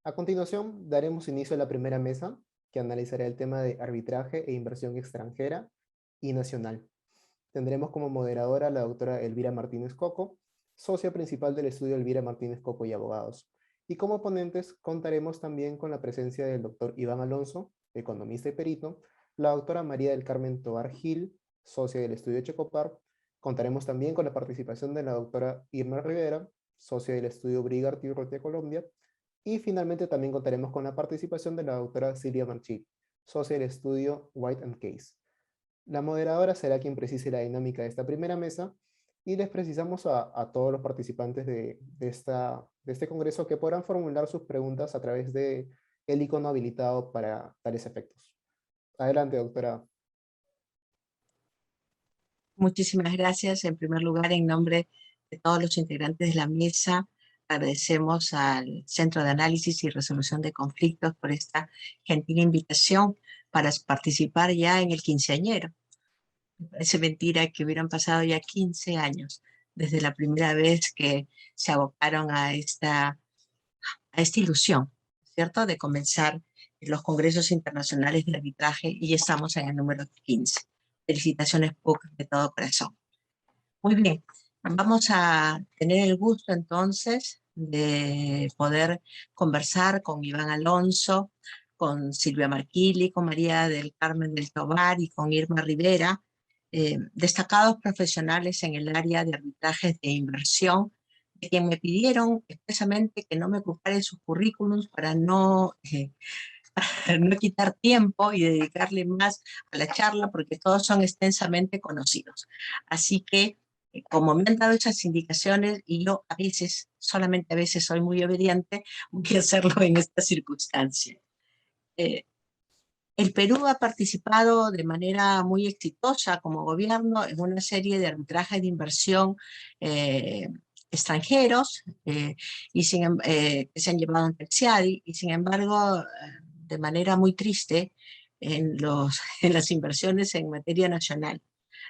A continuación, daremos inicio a la primera mesa, que analizará el tema de arbitraje e inversión extranjera y nacional. Tendremos como moderadora a la doctora Elvira Martínez Coco, socia principal del estudio Elvira Martínez Coco y Abogados. Y como ponentes contaremos también con la presencia del doctor Iván Alonso, economista y perito, la doctora María del Carmen Tovar Gil, socia del estudio Checopar. Contaremos también con la participación de la doctora Irma Rivera, socia del estudio Brigart y Urrutia Colombia. Y finalmente también contaremos con la participación de la doctora Silvia Marchil, socia del estudio White and Case. La moderadora será quien precise la dinámica de esta primera mesa y les precisamos a todos los participantes de este congreso que podrán formular sus preguntas a través de el icono habilitado para tales efectos. Adelante, doctora. Muchísimas gracias. En primer lugar, en nombre de todos los integrantes de la mesa, agradecemos al Centro de Análisis y Resolución de Conflictos por esta gentil invitación para participar ya en el quinceañero. Me parece mentira que hubieran pasado ya 15 años desde la primera vez que se abocaron a esta ilusión, ¿cierto?, de comenzar los congresos internacionales de arbitraje, y ya estamos en el número 15. Felicitaciones, PUC, de todo corazón. Muy bien, vamos a tener el gusto entonces de poder conversar con Iván Alonso, con Silvia Marchili, con María del Carmen del Tovar y con Irma Rivera, destacados profesionales en el área de arbitrajes de inversión, de quien me pidieron expresamente que no me ocupara de sus currículums para no quitar tiempo y dedicarle más a la charla, porque todos son extensamente conocidos. Así que, como me han dado esas indicaciones, y yo a veces, solamente a veces soy muy obediente, voy a hacerlo en esta circunstancia. El Perú ha participado de manera muy exitosa como gobierno en una serie de arbitrajes de inversión extranjeros que se han llevado ante el CIADI, y sin embargo, de manera muy triste, en las inversiones en materia nacional,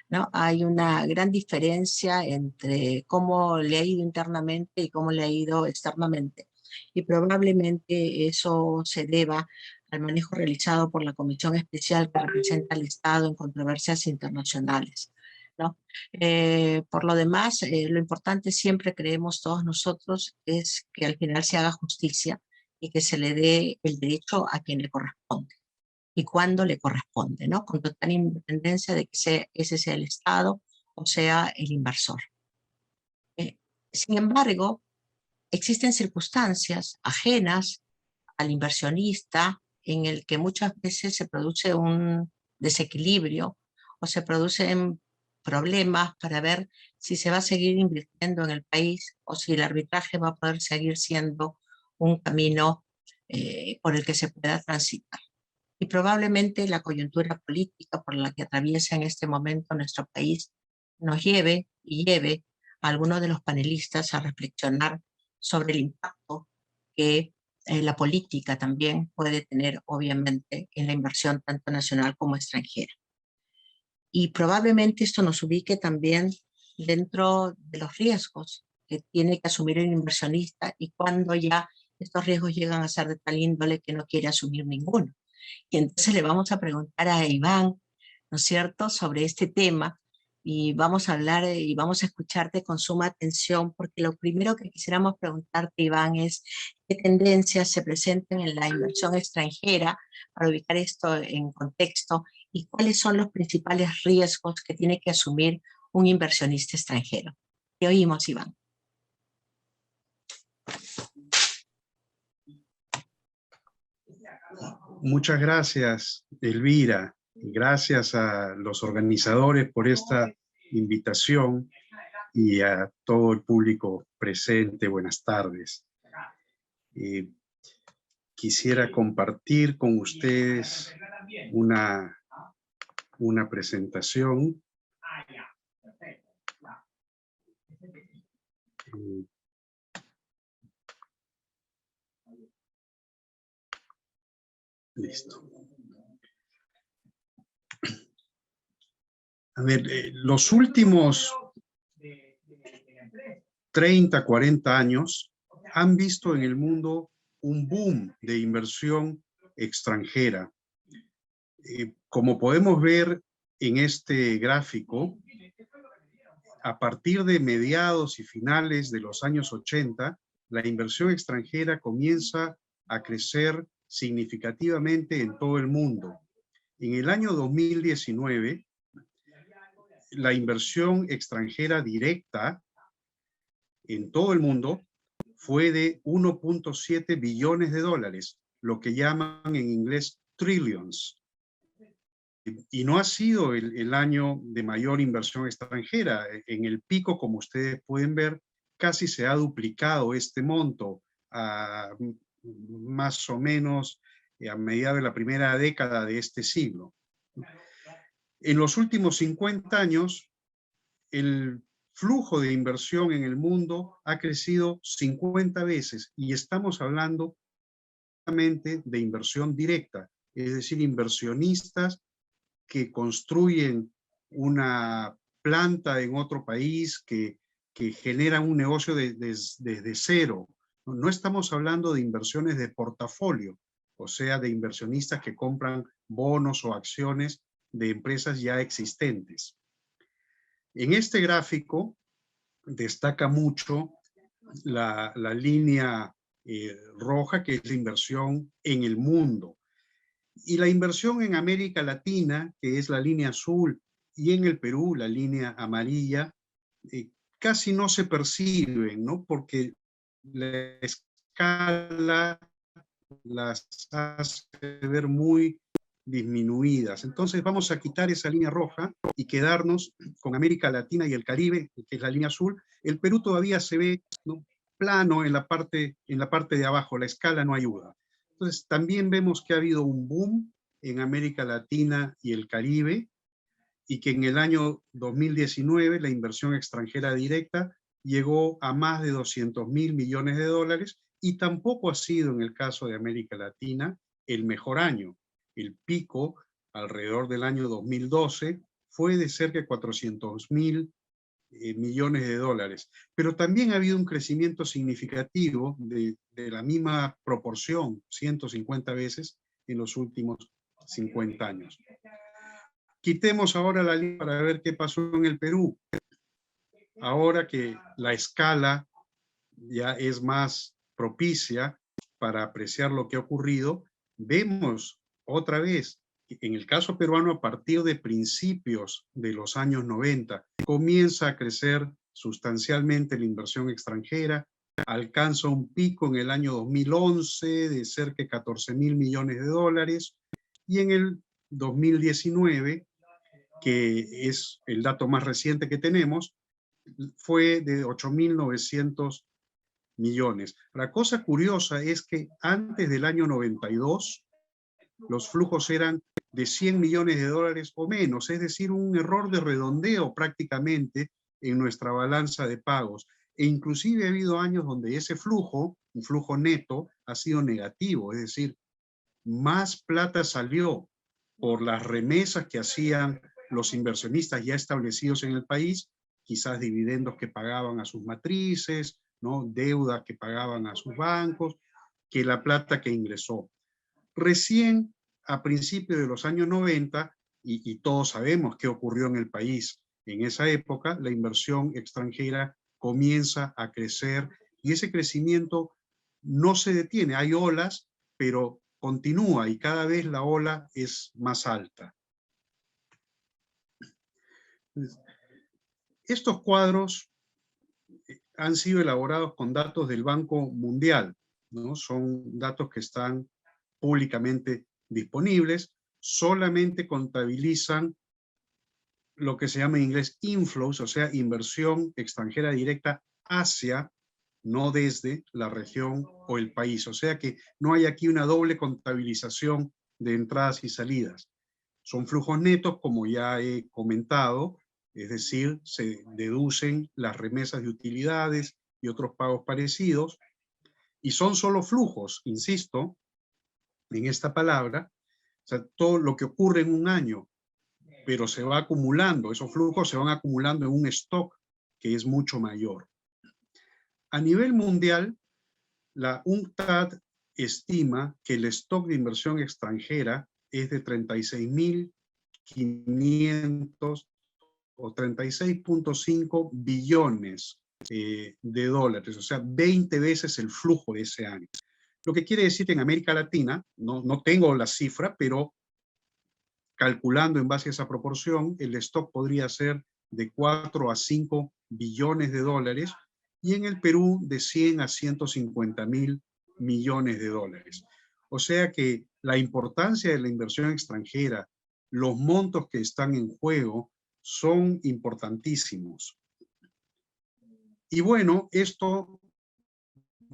¿no? Hay una gran diferencia entre cómo le ha ido internamente y cómo le ha ido externamente. Y probablemente eso se deba al manejo realizado por la Comisión Especial que representa al Estado en controversias internacionales, ¿no? Por lo demás, lo importante siempre, creemos todos nosotros, es que al final se haga justicia y que se le dé el derecho a quien le corresponde y cuándo le corresponde, ¿no? Con total independencia de que ese sea el Estado o sea el inversor. Sin embargo, existen circunstancias ajenas al inversionista en el que muchas veces se produce un desequilibrio o se producen problemas para ver si se va a seguir invirtiendo en el país o si el arbitraje va a poder seguir siendo un camino por el que se pueda transitar. Y probablemente la coyuntura política por la que atraviesa en este momento nuestro país nos lleve y lleve a algunos de los panelistas a reflexionar sobre el impacto que la política también puede tener, obviamente, en la inversión tanto nacional como extranjera. Y probablemente esto nos ubique también dentro de los riesgos que tiene que asumir el inversionista y cuando ya estos riesgos llegan a ser de tal índole que no quiere asumir ninguno. Y entonces le vamos a preguntar a Iván, ¿no es cierto?, sobre este tema, y vamos a hablar y vamos a escucharte con suma atención, porque lo primero que quisiéramos preguntarte, Iván, es qué tendencias se presentan en la inversión extranjera, para ubicar esto en contexto, y cuáles son los principales riesgos que tiene que asumir un inversionista extranjero. Te oímos, Iván. Muchas gracias, Elvira, y gracias a los organizadores por esta invitación y a todo el público presente. Buenas tardes. Quisiera compartir con ustedes una presentación. Listo. A ver, los últimos 30, 40 años han visto en el mundo un boom de inversión extranjera. Como podemos ver en este gráfico, a partir de mediados y finales de los años 80, la inversión extranjera comienza a crecer significativamente en todo el mundo. En el año 2019, la inversión extranjera directa en todo el mundo fue de 1.7 billones de dólares, lo que llaman en inglés trillions. Y no ha sido el año de mayor inversión extranjera. En el pico, como ustedes pueden ver, casi se ha duplicado este monto más o menos a mediados de la primera década de este siglo. En los últimos 50 años, el flujo de inversión en el mundo ha crecido 50 veces y estamos hablando de inversión directa, es decir, inversionistas que construyen una planta en otro país, que generan un negocio desde cero. No estamos hablando de inversiones de portafolio, o sea, de inversionistas que compran bonos o acciones de empresas ya existentes. En este gráfico destaca mucho la línea roja, que es la inversión en el mundo. Y la inversión en América Latina, que es la línea azul, y en el Perú, la línea amarilla, casi no se perciben, ¿no? Porque la escala las hace ver muy disminuidas. Entonces vamos a quitar esa línea roja y quedarnos con América Latina y el Caribe, que es la línea azul. El Perú todavía se ve, ¿no?, plano en la parte de abajo, la escala no ayuda. Entonces también vemos que ha habido un boom en América Latina y el Caribe, y que en el año 2019 la inversión extranjera directa llegó a más de 200.000 millones de dólares, y tampoco ha sido en el caso de América Latina el mejor año. El pico, alrededor del año 2012, fue de cerca de 400.000 millones de dólares. Pero también ha habido un crecimiento significativo de la misma proporción, 150 veces, en los últimos 50 años. Quitemos ahora la línea para ver qué pasó en el Perú. Ahora que la escala ya es más propicia para apreciar lo que ha ocurrido, vemos otra vez, en el caso peruano, a partir de principios de los años 90, comienza a crecer sustancialmente la inversión extranjera, alcanza un pico en el año 2011 de cerca de 14.000 millones de dólares, y en el 2019, que es el dato más reciente que tenemos, fue de 8.900 millones. La cosa curiosa es que antes del año 92, los flujos eran de 100 millones de dólares o menos, es decir, un error de redondeo prácticamente en nuestra balanza de pagos. E inclusive ha habido años donde ese flujo, un flujo neto, ha sido negativo, es decir, más plata salió por las remesas que hacían los inversionistas ya establecidos en el país, quizás dividendos que pagaban a sus matrices, ¿no?, deuda que pagaban a sus bancos, que la plata que ingresó. Recién a principios de los años 90, y todos sabemos qué ocurrió en el país en esa época, la inversión extranjera comienza a crecer, y ese crecimiento no se detiene. Hay olas, pero continúa, y cada vez la ola es más alta. Estos cuadros han sido elaborados con datos del Banco Mundial, ¿no? Son datos que están públicamente disponibles, solamente contabilizan lo que se llama en inglés inflows, o sea, inversión extranjera directa hacia, no desde la región o el país. O sea que no hay aquí una doble contabilización de entradas y salidas. Son flujos netos, como ya he comentado, es decir, se deducen las remesas de utilidades y otros pagos parecidos, y son solo flujos, insisto, en esta palabra, o sea, todo lo que ocurre en un año, pero se va acumulando, esos flujos se van acumulando en un stock que es mucho mayor. A nivel mundial, la UNCTAD estima que el stock de inversión extranjera es de 36.500 o 36.5 billones de dólares, o sea, 20 veces el flujo de ese año. Lo que quiere decir que en América Latina, no tengo la cifra, pero calculando en base a esa proporción, el stock podría ser de 4 a 5 billones de dólares y en el Perú de 100 a 150.000 millones de dólares. O sea que la importancia de la inversión extranjera, los montos que están en juego son importantísimos. Y bueno, esto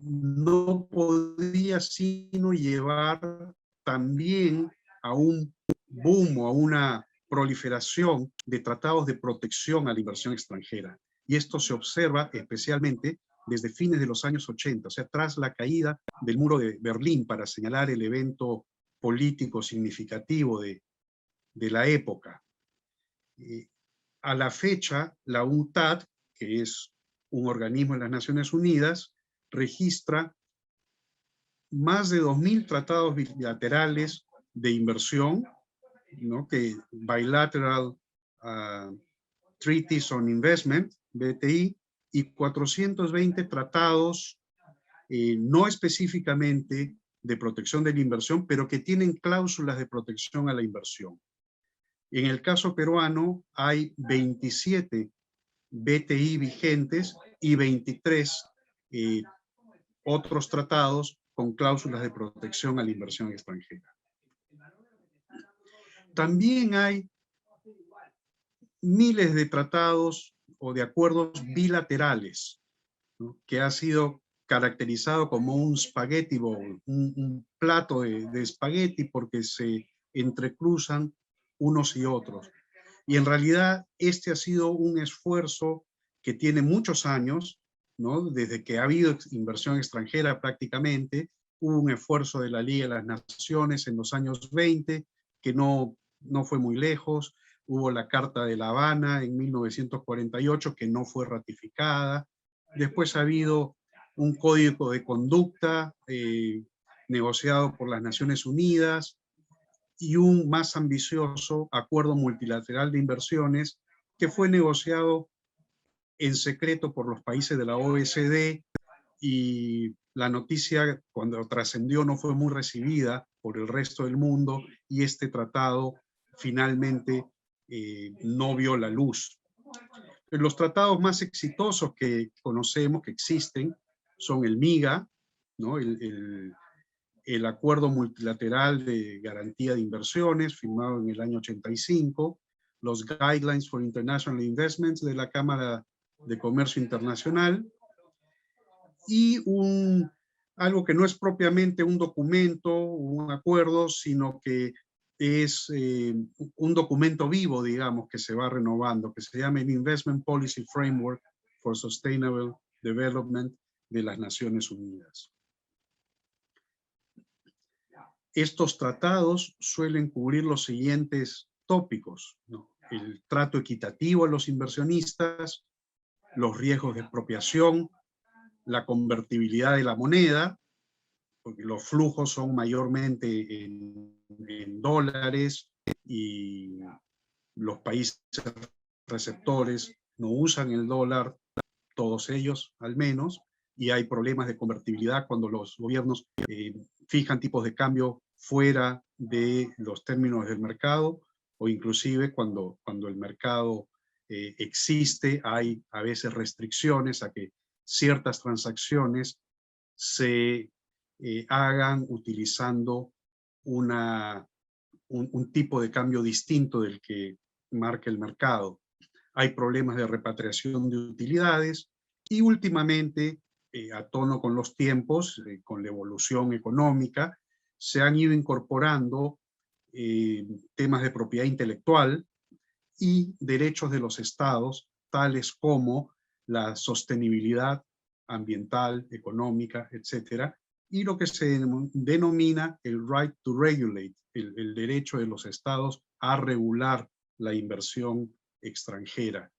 no podía sino llevar también a un boom o a una proliferación de tratados de protección a la inversión extranjera. Y esto se observa especialmente desde fines de los años 80, o sea, tras la caída del muro de Berlín, para señalar el evento político significativo de la época. A la fecha, la UNCTAD, que es un organismo de las Naciones Unidas, registra más de 2.000 tratados bilaterales de inversión, ¿no? Que Bilateral Treaties on Investment, BTI, y 420 tratados no específicamente de protección de la inversión, pero que tienen cláusulas de protección a la inversión. En el caso peruano hay 27 BTI vigentes y 23 otros tratados con cláusulas de protección a la inversión extranjera. También hay miles de tratados o de acuerdos bilaterales, ¿no? Que ha sido caracterizado como un spaghetti bowl, un plato de espagueti, porque se entrecruzan unos y otros. Y en realidad este ha sido un esfuerzo que tiene muchos años, ¿no? Desde que ha habido inversión extranjera prácticamente. Hubo un esfuerzo de la Liga de las Naciones en los años 20, que no fue muy lejos. Hubo la Carta de La Habana en 1948, que no fue ratificada. Después ha habido un código de conducta negociado por las Naciones Unidas, y un más ambicioso acuerdo multilateral de inversiones que fue negociado en secreto por los países de la OECD, y la noticia, cuando trascendió, no fue muy recibida por el resto del mundo, y este tratado finalmente no vio la luz. Los tratados más exitosos que conocemos, que existen, son el MIGA, ¿no? El Acuerdo Multilateral de Garantía de Inversiones, firmado en el año 85, los Guidelines for International Investments de la Cámara de Comercio Internacional, y algo que no es propiamente un documento, un acuerdo, sino que es un documento vivo, digamos, que se va renovando, que se llama el Investment Policy Framework for Sustainable Development de las Naciones Unidas. Estos tratados suelen cubrir los siguientes tópicos, ¿no? El trato equitativo a los inversionistas, los riesgos de expropiación, la convertibilidad de la moneda, porque los flujos son mayormente en dólares y los países receptores no usan el dólar, todos ellos al menos, y hay problemas de convertibilidad cuando los gobiernos fijan tipos de cambio fuera de los términos del mercado, o inclusive cuando el mercado existe, hay a veces restricciones a que ciertas transacciones se hagan utilizando un tipo de cambio distinto del que marca el mercado. Hay problemas de repatriación de utilidades, y últimamente, a tono con los tiempos, con la evolución económica, se han ido incorporando temas de propiedad intelectual y derechos de los estados, tales como la sostenibilidad ambiental, económica, etcétera, y lo que se denomina el right to regulate, el derecho de los estados a regular la inversión extranjera.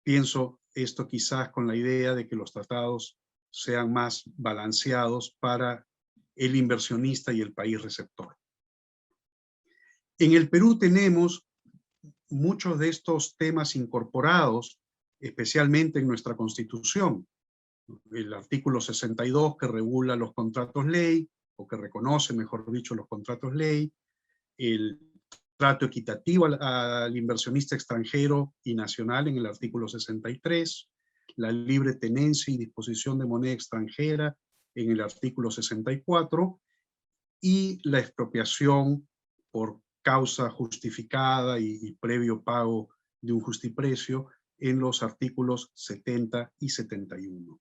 Pienso esto quizás con la idea de que los tratados sean más balanceados para el inversionista y el país receptor. En el Perú tenemos muchos de estos temas incorporados, especialmente en nuestra Constitución. El artículo 62 que regula los contratos ley, o que reconoce, mejor dicho, los contratos ley, el trato equitativo al inversionista extranjero y nacional en el artículo 63, la libre tenencia y disposición de moneda extranjera en el artículo 64, y la expropiación por causa justificada y previo pago de un justiprecio en los artículos 70 y 71.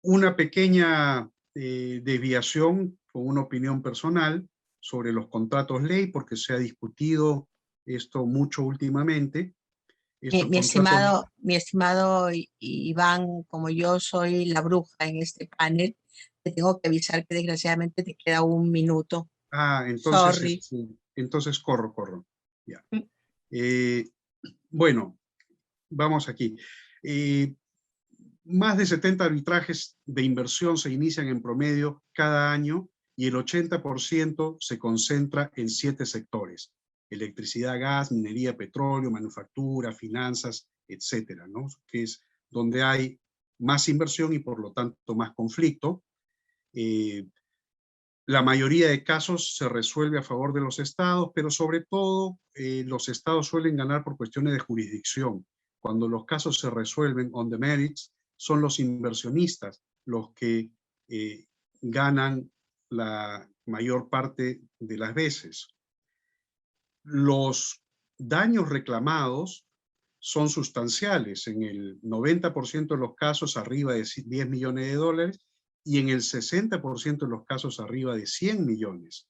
Una pequeña desviación con una opinión personal sobre los contratos ley, porque se ha discutido esto mucho últimamente. Mi estimado Iván, como yo soy la bruja en este panel, te tengo que avisar que desgraciadamente te queda 1 minuto. Entonces, Sorry. entonces corro. Ya. Bueno, vamos aquí. Más de 70 arbitrajes de inversión se inician en promedio cada año y el 80% se concentra en 7 sectores: electricidad, gas, minería, petróleo, manufactura, finanzas, etcétera, ¿no? Que es donde hay más inversión y por lo tanto más conflicto. La mayoría de casos se resuelve a favor de los estados, pero sobre todo los estados suelen ganar por cuestiones de jurisdicción. Cuando los casos se resuelven on the merits, son los inversionistas los que ganan la mayor parte de las veces. Los daños reclamados son sustanciales, en el 90% de los casos arriba de 10 millones de dólares y en el 60% de los casos arriba de 100 millones.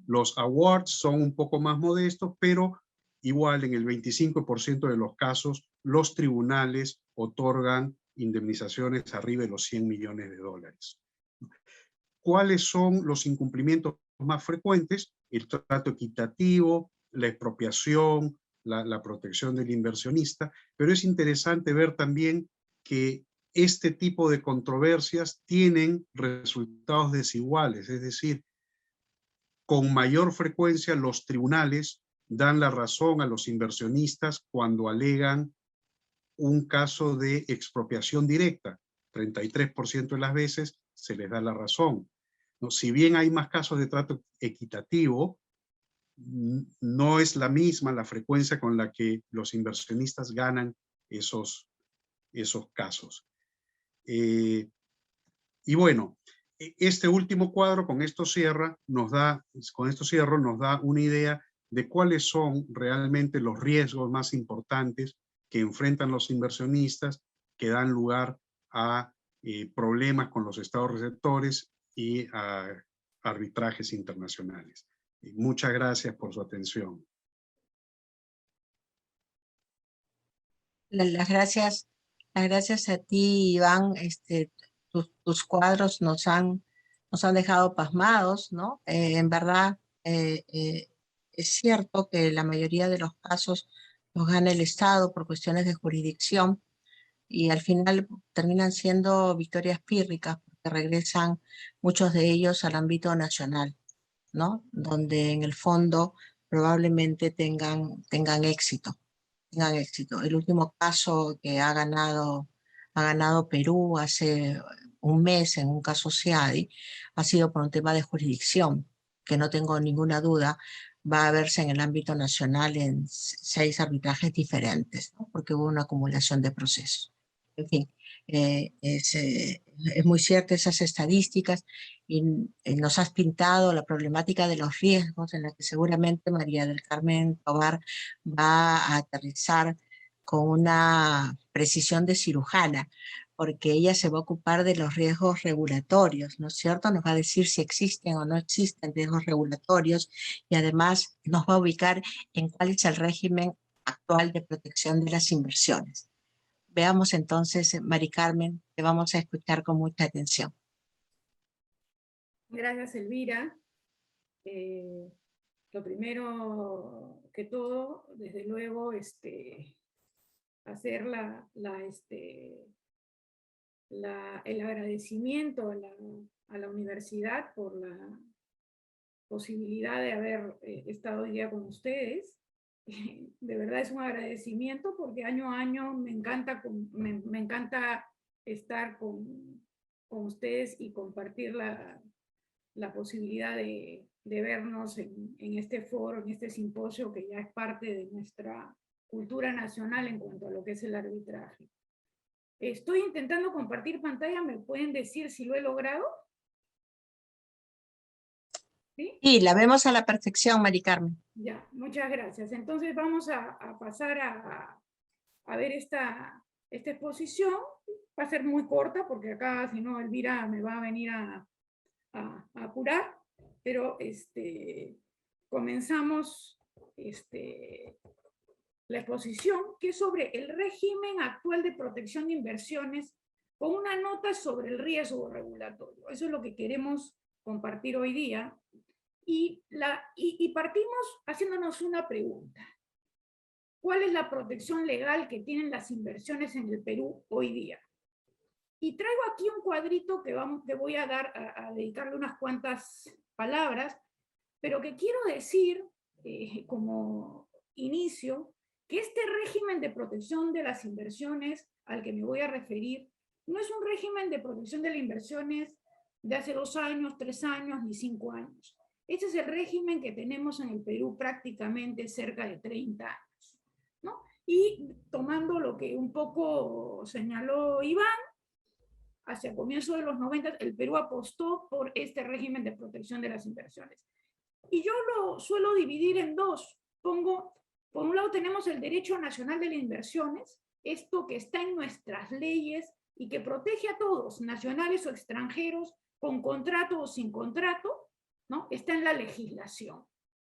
Los awards son un poco más modestos, pero igual en el 25% de los casos los tribunales otorgan indemnizaciones arriba de los 100 millones de dólares. ¿Cuáles son los incumplimientos más frecuentes? El trato equitativo, la expropiación, la protección del inversionista, pero es interesante ver también que este tipo de controversias tienen resultados desiguales, es decir, con mayor frecuencia los tribunales dan la razón a los inversionistas cuando alegan un caso de expropiación directa. 33% de las veces se les da la razón. ¿No? Si bien hay más casos de trato equitativo, no es la misma la frecuencia con la que los inversionistas ganan esos casos. Y bueno, este último cuadro, con esto cierro, nos da una idea de cuáles son realmente los riesgos más importantes que enfrentan los inversionistas, que dan lugar a problemas con los estados receptores y a arbitrajes internacionales. Muchas gracias por su atención. Las gracias a ti, Iván. Tus cuadros nos han dejado pasmados, ¿no? En verdad, es cierto que la mayoría de los casos los gana el Estado por cuestiones de jurisdicción y al final terminan siendo victorias pírricas porque regresan muchos de ellos al ámbito nacional, ¿no? Donde en el fondo probablemente tengan éxito. El último caso que ha ganado Perú hace 1 mes en un caso CIADI ha sido por un tema de jurisdicción, que no tengo ninguna duda va a verse en el ámbito nacional en 6 arbitrajes diferentes, ¿no? Porque hubo una acumulación de procesos. En fin, es muy cierta esas estadísticas y nos has pintado la problemática de los riesgos en la que seguramente María del Carmen Tovar va a aterrizar con una precisión de cirujana, porque ella se va a ocupar de los riesgos regulatorios, ¿no es cierto? Nos va a decir si existen o no existen riesgos regulatorios y además nos va a ubicar en cuál es el régimen actual de protección de las inversiones. Veamos entonces, Mari Carmen, te vamos a escuchar con mucha atención. Gracias, Elvira. Lo primero que todo, desde luego, hacer el agradecimiento a la universidad por la posibilidad de haber estado hoy día con ustedes. De verdad es un agradecimiento porque año a año me encanta estar con ustedes y compartir la posibilidad de vernos en este foro, en este simposio que ya es parte de nuestra cultura nacional en cuanto a lo que es el arbitraje. Estoy intentando compartir pantalla, ¿me pueden decir si lo he logrado? ¿Sí? Y la vemos a la perfección, Mari Carmen. Ya, muchas gracias. Entonces vamos a pasar a ver esta exposición. Va a ser muy corta porque acá, si no, Elvira me va a venir a apurar, pero comenzamos la exposición, que es sobre el régimen actual de protección de inversiones, con una nota sobre el riesgo regulatorio. Eso es lo que queremos compartir hoy día. Y partimos haciéndonos una pregunta. ¿Cuál es la protección legal que tienen las inversiones en el Perú hoy día? Y traigo aquí un cuadrito que voy a dedicarle unas cuantas palabras, pero que quiero decir como inicio que este régimen de protección de las inversiones al que me voy a referir no es un régimen de protección de las inversiones de hace 2 años, 3 años, ni 5 años. Este es el régimen que tenemos en el Perú prácticamente cerca de 30 años, ¿no? Y tomando lo que un poco señaló Iván, hacia comienzos de los 90, el Perú apostó por este régimen de protección de las inversiones. Y yo lo suelo dividir en dos. Pongo, por un lado tenemos el Derecho Nacional de las Inversiones, esto que está en nuestras leyes y que protege a todos, nacionales o extranjeros, con contrato o sin contrato, ¿no? Está en la legislación,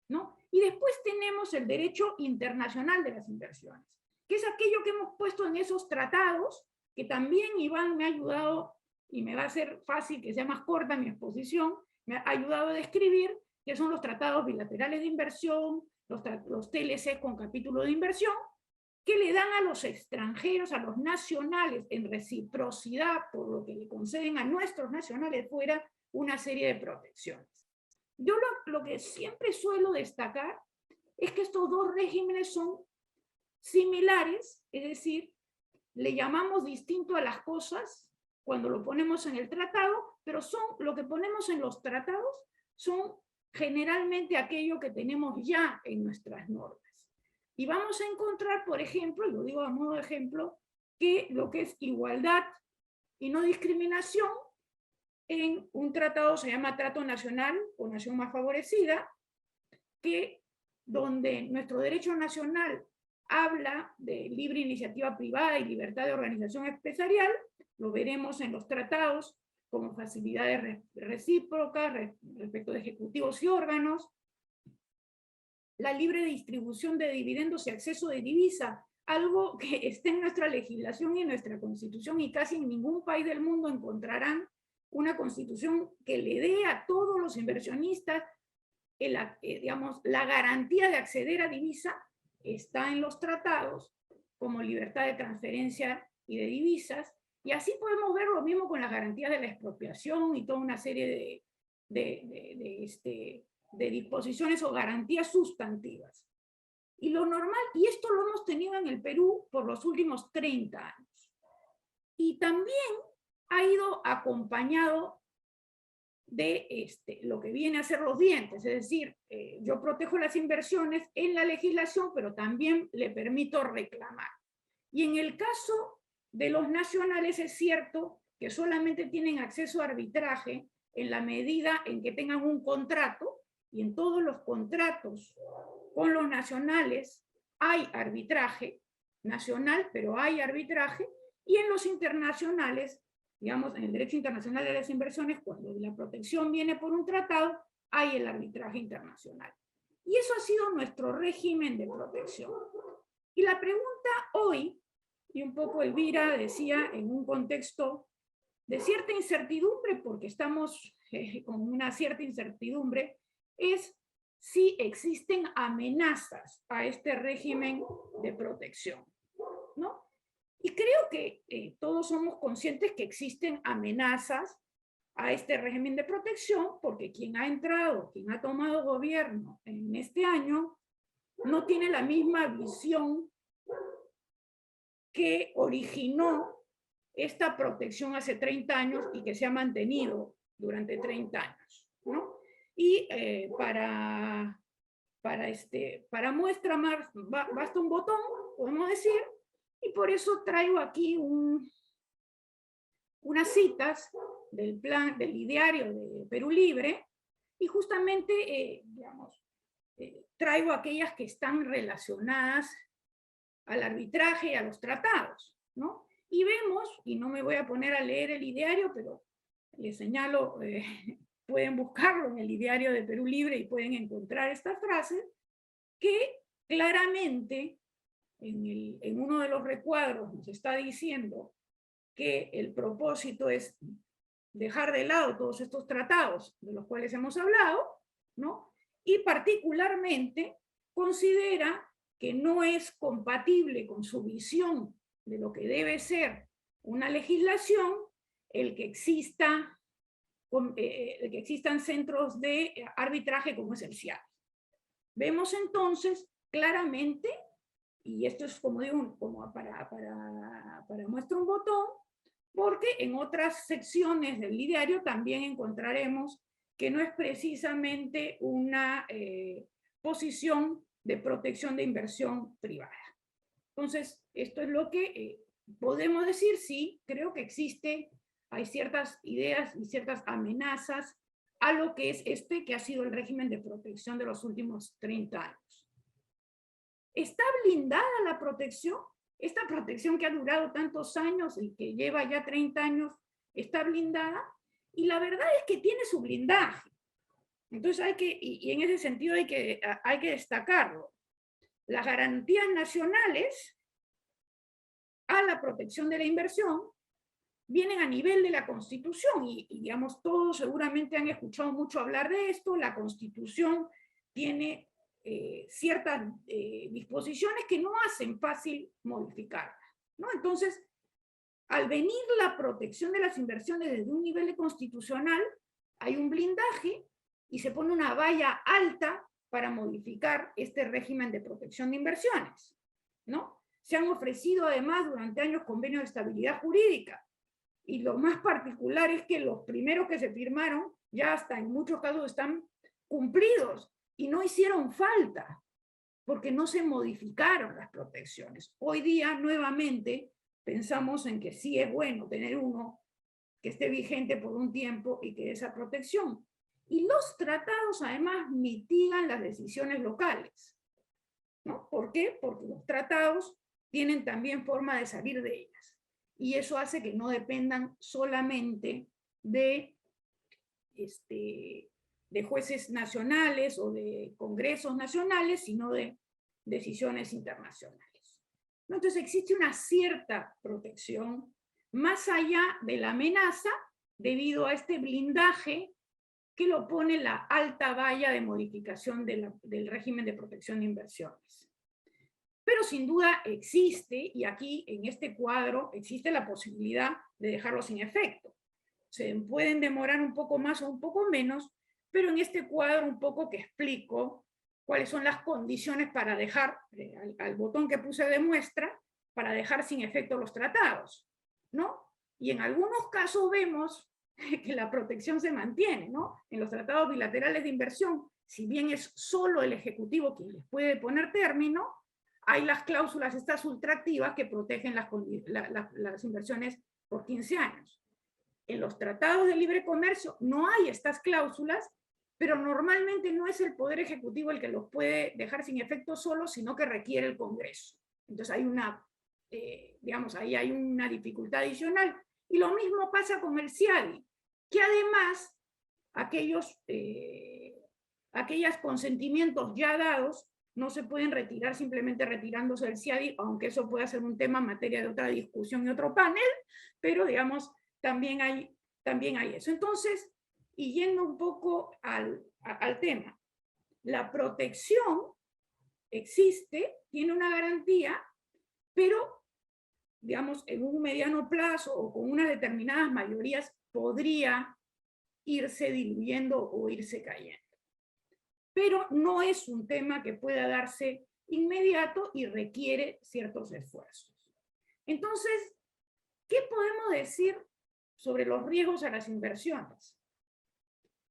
¿no? Y después tenemos el Derecho Internacional de las Inversiones, que es aquello que hemos puesto en esos tratados, que también Iván me ha ayudado, y me va a ser fácil que sea más corta mi exposición, me ha ayudado a describir, que son los tratados bilaterales de inversión, los TLC con capítulo de inversión, que le dan a los extranjeros, a los nacionales, en reciprocidad por lo que le conceden a nuestros nacionales fuera, una serie de protecciones. Yo lo que siempre suelo destacar es que estos dos regímenes son similares, es decir, le llamamos distinto a las cosas cuando lo ponemos en el tratado, pero lo que ponemos en los tratados son generalmente aquello que tenemos ya en nuestras normas. Y vamos a encontrar, por ejemplo, y lo digo a modo de ejemplo, que lo que es igualdad y no discriminación en un tratado se llama Trato Nacional o Nación Más Favorecida, donde nuestro derecho nacional habla de libre iniciativa privada y libertad de organización empresarial, lo veremos en los tratados como facilidades recíprocas respecto de ejecutivos y órganos, la libre distribución de dividendos y acceso de divisa, algo que está en nuestra legislación y en nuestra constitución, y casi en ningún país del mundo encontrarán una constitución que le dé a todos los inversionistas digamos, la garantía de acceder a divisa. Está en los tratados como libertad de transferencia y de divisas, y así podemos ver lo mismo con las garantías de la expropiación y toda una serie de disposiciones o garantías sustantivas. Y lo normal, y esto lo hemos tenido en el Perú por los últimos 30 años, y también ha ido acompañado de lo que viene a ser los dientes, es decir, yo protejo las inversiones en la legislación, pero también le permito reclamar. Y en el caso de los nacionales es cierto que solamente tienen acceso a arbitraje en la medida en que tengan un contrato, y en todos los contratos con los nacionales hay arbitraje nacional, pero hay arbitraje, y en los internacionales, digamos, en el derecho internacional de las inversiones, cuando la protección viene por un tratado, hay el arbitraje internacional. Y eso ha sido nuestro régimen de protección. Y la pregunta hoy, y un poco Elvira decía en un contexto de cierta incertidumbre, porque estamos con una cierta incertidumbre, es si existen amenazas a este régimen de protección, ¿no? Y creo que todos somos conscientes que existen amenazas a este régimen de protección, porque quien ha entrado, quien ha tomado gobierno en este año, no tiene la misma visión que originó esta protección hace 30 años y que se ha mantenido durante 30 años, ¿no? Y para muestra más, basta un botón, podemos decir, y por eso traigo aquí unas citas del ideario de Perú Libre, y justamente, traigo aquellas que están relacionadas al arbitraje y a los tratados, ¿no? Y vemos, y no me voy a poner a leer el ideario, pero les señalo, pueden buscarlo en el ideario de Perú Libre y pueden encontrar estas frases, que claramente en uno de los recuadros nos está diciendo que el propósito es dejar de lado todos estos tratados de los cuales hemos hablado, ¿no? Y particularmente considera que no es compatible con su visión de lo que debe ser una legislación el que existan centros de arbitraje como es el CIADI. Vemos entonces claramente, y esto es como digo, como para muestra un botón, porque en otras secciones del ideario también encontraremos que no es precisamente una posición de protección de inversión privada. Entonces, esto es lo que podemos decir, sí, creo que hay ciertas ideas y ciertas amenazas a lo que es que ha sido el régimen de protección de los últimos 30 años. ¿Está blindada la protección? Esta protección que ha durado tantos años y que lleva ya 30 años, ¿está blindada? Y la verdad es que tiene su blindaje. Entonces y en ese sentido hay que destacarlo. Las garantías nacionales a la protección de la inversión vienen a nivel de la Constitución y digamos, todos seguramente han escuchado mucho hablar de esto. La Constitución tiene ciertas disposiciones que no hacen fácil modificarla, ¿no? Entonces, al venir la protección de las inversiones desde un nivel constitucional, hay un blindaje y se pone una valla alta para modificar este régimen de protección de inversiones, ¿no? Se han ofrecido además durante años convenios de estabilidad jurídica, y lo más particular es que los primeros que se firmaron ya hasta en muchos casos están cumplidos y no hicieron falta porque no se modificaron las protecciones. Hoy día nuevamente pensamos en que sí es bueno tener uno que esté vigente por un tiempo y que dé esa protección. Y los tratados además mitigan las decisiones locales, ¿no? ¿Por qué? Porque los tratados tienen también forma de salir de ellas. Y eso hace que no dependan solamente de jueces nacionales o de congresos nacionales, sino de decisiones internacionales. Entonces existe una cierta protección más allá de la amenaza debido a este blindaje que lo pone la alta valla de modificación del régimen de protección de inversiones. Pero sin duda existe, y aquí en este cuadro existe la posibilidad de dejarlo sin efecto. Se pueden demorar un poco más o un poco menos, pero en este cuadro un poco que explico cuáles son las condiciones para dejar, al botón que puse de muestra, para dejar sin efecto los tratados, ¿no? Y en algunos casos vemos que la protección se mantiene, ¿no? En los tratados bilaterales de inversión, si bien es solo el Ejecutivo quien les puede poner término, hay las cláusulas estas ultraactivas que protegen las inversiones por 15 años. En los tratados de libre comercio no hay estas cláusulas, pero normalmente no es el Poder Ejecutivo el que los puede dejar sin efecto solo, sino que requiere el Congreso. Entonces hay ahí hay una dificultad adicional. Y lo mismo pasa con el CIADI, que además aquellos consentimientos ya dados no se pueden retirar simplemente retirándose del CIADI, aunque eso pueda ser un tema en materia de otra discusión y otro panel, pero digamos, también hay eso. Entonces, y yendo un poco al tema, la protección existe, tiene una garantía, pero digamos, en un mediano plazo o con unas determinadas mayorías podría irse diluyendo o irse cayendo. Pero no es un tema que pueda darse inmediato y requiere ciertos esfuerzos. Entonces, ¿qué podemos decir sobre los riesgos a las inversiones?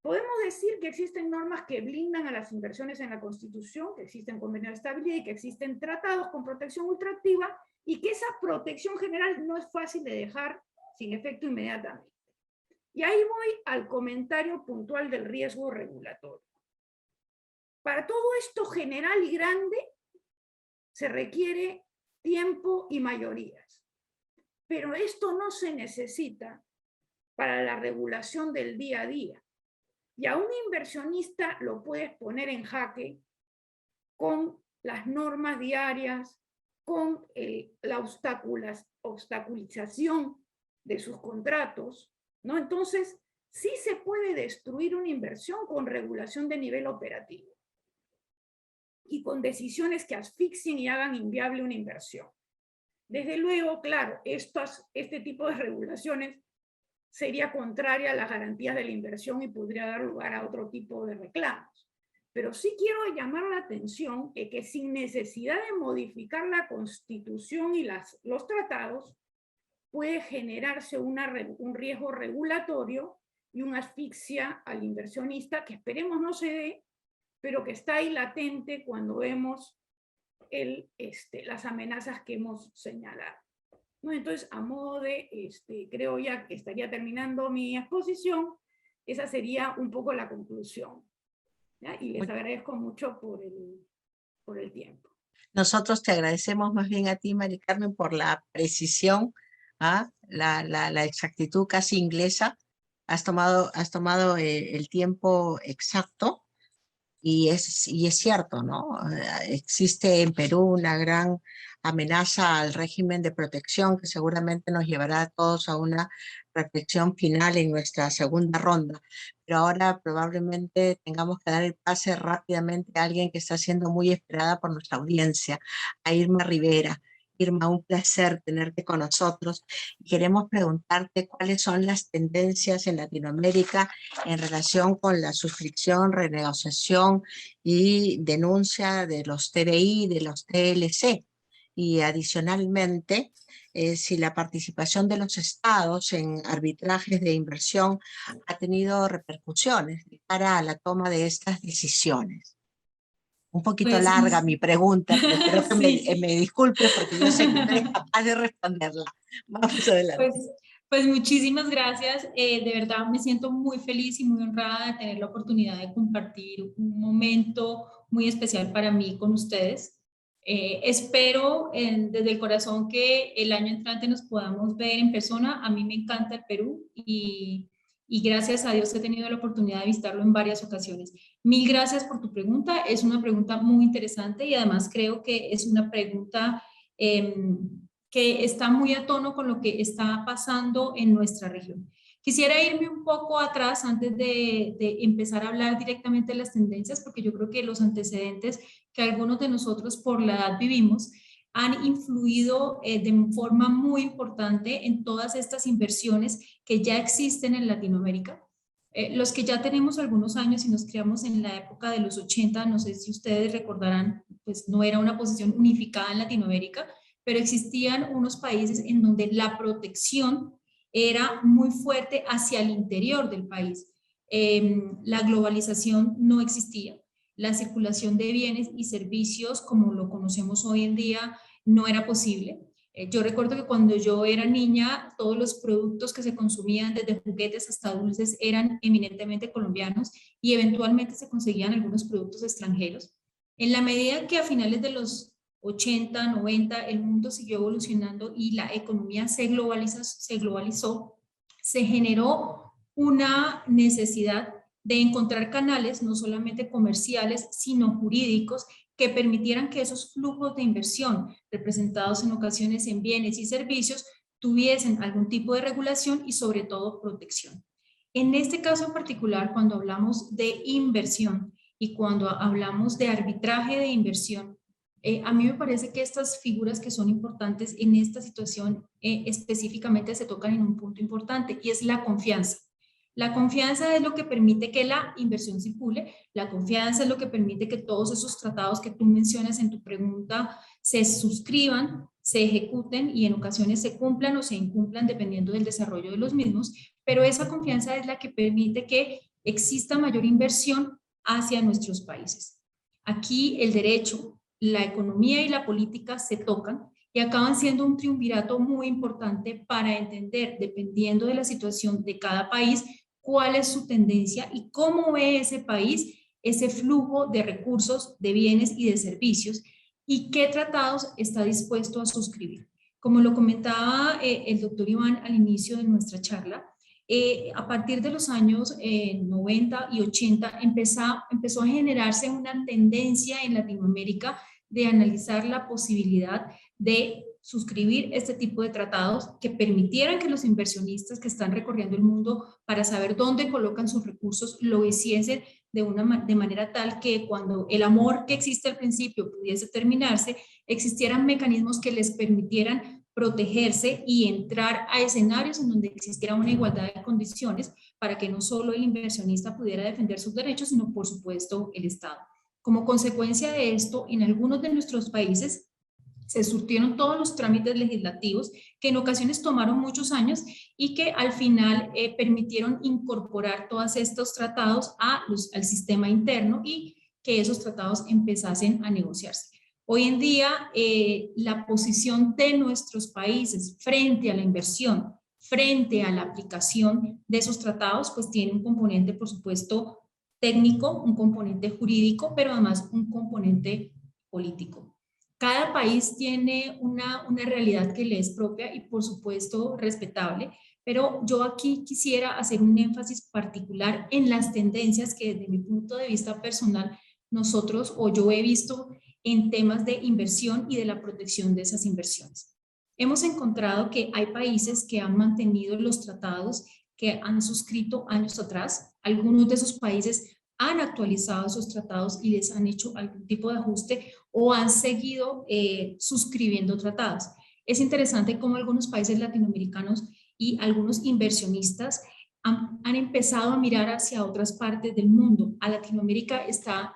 Podemos decir que existen normas que blindan a las inversiones en la Constitución, que existen convenios de estabilidad y que existen tratados con protección ultraactiva, y que esa protección general no es fácil de dejar sin efecto inmediatamente. Y ahí voy al comentario puntual del riesgo regulatorio. Para todo esto general y grande se requiere tiempo y mayorías. Pero esto no se necesita para la regulación del día a día. Y a un inversionista lo puedes poner en jaque con las normas diarias, con la obstaculización de sus contratos, ¿no? Entonces, sí se puede destruir una inversión con regulación de nivel operativo y con decisiones que asfixien y hagan inviable una inversión. Desde luego, claro, este tipo de regulaciones sería contraria a las garantías de la inversión y podría dar lugar a otro tipo de reclamos. Pero sí quiero llamar la atención de que sin necesidad de modificar la Constitución y los tratados, puede generarse un riesgo regulatorio y una asfixia al inversionista que esperemos no se dé, pero que está ahí latente cuando vemos las amenazas que hemos señalado. ¿No? Entonces, a modo de, creo ya que estaría terminando mi exposición, esa sería un poco la conclusión. ¿Ya? Y les agradezco mucho por el tiempo. Nosotros te agradecemos más bien a ti, Mari Carmen, por la precisión, la exactitud casi inglesa. Has tomado el tiempo exacto. Y es cierto, ¿no? Existe en Perú una gran amenaza al régimen de protección que seguramente nos llevará a todos a una reflexión final en nuestra segunda ronda. Pero ahora probablemente tengamos que dar el pase rápidamente a alguien que está siendo muy esperada por nuestra audiencia, a Irma Rivera. Irma, un placer tenerte con nosotros. Queremos preguntarte cuáles son las tendencias en Latinoamérica en relación con la suscripción, renegociación y denuncia de los TDI, de los TLC. Y adicionalmente, si la participación de los estados en arbitrajes de inversión ha tenido repercusiones para a la toma de estas decisiones. Un poquito Pues, larga mi pregunta, pero espero que sí. me disculpe porque yo sé que eres capaz de responderla. Vamos adelante. Pues muchísimas gracias. De verdad me siento muy feliz y muy honrada de tener la oportunidad de compartir un momento muy especial para mí con ustedes. Espero desde el corazón que el año entrante nos podamos ver en persona. A mí me encanta el Perú y gracias a Dios he tenido la oportunidad de visitarlo en varias ocasiones. Mil gracias por tu pregunta. Es una pregunta muy interesante y además creo que es una pregunta que está muy a tono con lo que está pasando en nuestra región. Quisiera irme un poco atrás antes de empezar a hablar directamente de las tendencias, porque yo creo que los antecedentes que algunos de nosotros por la edad vivimos han influido de forma muy importante en todas estas inversiones que ya existen en Latinoamérica. Los que ya tenemos algunos años y nos criamos en la época de los 80, no sé si ustedes recordarán, pues no era una posición unificada en Latinoamérica, pero existían unos países en donde la protección era muy fuerte hacia el interior del país. La globalización no existía. La circulación de bienes y servicios, como lo conocemos hoy en día, no era posible. Yo recuerdo que cuando yo era niña, todos los productos que se consumían, desde juguetes hasta dulces, eran eminentemente colombianos y eventualmente se conseguían algunos productos extranjeros. En la medida que a finales de los 80, 90, el mundo siguió evolucionando y la economía se globalizó, se generó una necesidad de encontrar canales no solamente comerciales, sino jurídicos que permitieran que esos flujos de inversión, representados en ocasiones en bienes y servicios, tuviesen algún tipo de regulación y sobre todo protección. En este caso en particular, cuando hablamos de inversión y cuando hablamos de arbitraje de inversión, A mí me parece que estas figuras que son importantes en esta situación específicamente se tocan en un punto importante y es la confianza. La confianza es lo que permite que la inversión circule, la confianza es lo que permite que todos esos tratados que tú mencionas en tu pregunta se suscriban, se ejecuten y en ocasiones se cumplan o se incumplan dependiendo del desarrollo de los mismos, pero esa confianza es la que permite que exista mayor inversión hacia nuestros países. Aquí el derecho, la economía y la política se tocan y acaban siendo un triunvirato muy importante para entender, dependiendo de la situación de cada país, cuál es su tendencia y cómo ve ese país ese flujo de recursos, de bienes y de servicios y qué tratados está dispuesto a suscribir. Como lo comentaba el doctor Iván al inicio de nuestra charla, a partir de los años 90 y 80 empezó a generarse una tendencia en Latinoamérica de analizar la posibilidad de suscribir este tipo de tratados que permitieran que los inversionistas que están recorriendo el mundo para saber dónde colocan sus recursos lo hiciesen de manera tal que cuando el amor que existe al principio pudiese terminarse, existieran mecanismos que les permitieran protegerse y entrar a escenarios en donde existiera una igualdad de condiciones para que no solo el inversionista pudiera defender sus derechos, sino por supuesto el Estado. Como consecuencia de esto, en algunos de nuestros países se surtieron todos los trámites legislativos que en ocasiones tomaron muchos años y que al final permitieron incorporar todos estos tratados al sistema interno y que esos tratados empezasen a negociarse. Hoy en día, la posición de nuestros países frente a la inversión, frente a la aplicación de esos tratados, pues tiene un componente, por supuesto, técnico, un componente jurídico, pero además un componente político. Cada país tiene una realidad que le es propia y por supuesto respetable, pero yo aquí quisiera hacer un énfasis particular en las tendencias que desde mi punto de vista personal nosotros o yo he visto en temas de inversión y de la protección de esas inversiones. Hemos encontrado que hay países que han mantenido los tratados que han suscrito años atrás. Algunos de esos países han actualizado esos tratados y les han hecho algún tipo de ajuste o han seguido suscribiendo tratados. Es interesante cómo algunos países latinoamericanos y algunos inversionistas han empezado a mirar hacia otras partes del mundo. A Latinoamérica está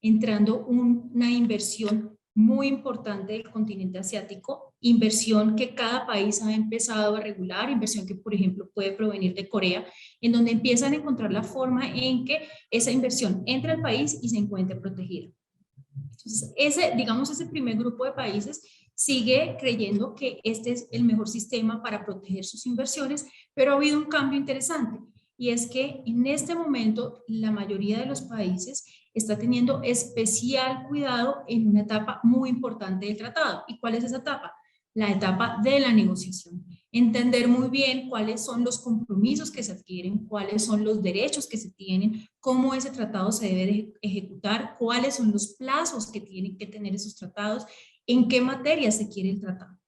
entrando una inversión muy importante del continente asiático, inversión que cada país ha empezado a regular, inversión que por ejemplo puede provenir de Corea, en donde empiezan a encontrar la forma en que esa inversión entre al país y se encuentre protegida. Entonces, ese primer grupo de países sigue creyendo que este es el mejor sistema para proteger sus inversiones, pero ha habido un cambio interesante y es que en este momento la mayoría de los países está teniendo especial cuidado en una etapa muy importante del tratado. ¿Y cuál es esa etapa? La etapa de la negociación. Entender muy bien cuáles son los compromisos que se adquieren, cuáles son los derechos que se tienen, cómo ese tratado se debe de ejecutar, cuáles son los plazos que tienen que tener esos tratados, en qué materia se quiere el tratado.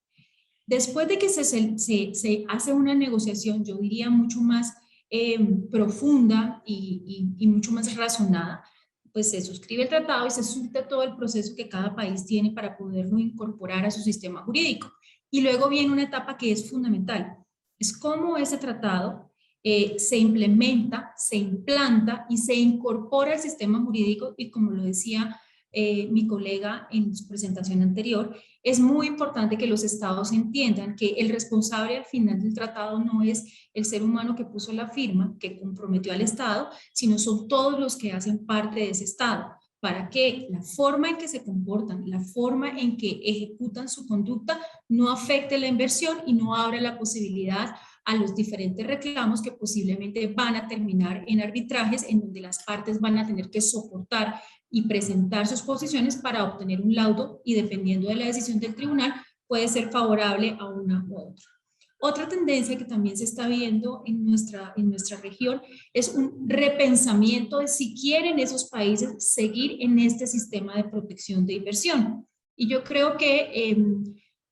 Después de que se hace una negociación, yo diría mucho más profunda y mucho más razonada, pues se suscribe el tratado y se surte todo el proceso que cada país tiene para poderlo incorporar a su sistema jurídico. Y luego viene una etapa que es fundamental, es cómo ese tratado se implementa, se implanta y se incorpora al sistema jurídico y como lo decía mi colega en su presentación anterior, es muy importante que los estados entiendan que el responsable al final del tratado no es el ser humano que puso la firma, que comprometió al estado, sino son todos los que hacen parte de ese estado, para que la forma en que se comportan, la forma en que ejecutan su conducta no afecte la inversión y no abra la posibilidad a los diferentes reclamos que posiblemente van a terminar en arbitrajes en donde las partes van a tener que soportar y presentar sus posiciones para obtener un laudo y dependiendo de la decisión del tribunal puede ser favorable a una u otra. Otra tendencia que también se está viendo en nuestra región es un repensamiento de si quieren esos países seguir en este sistema de protección de inversión. Y yo creo que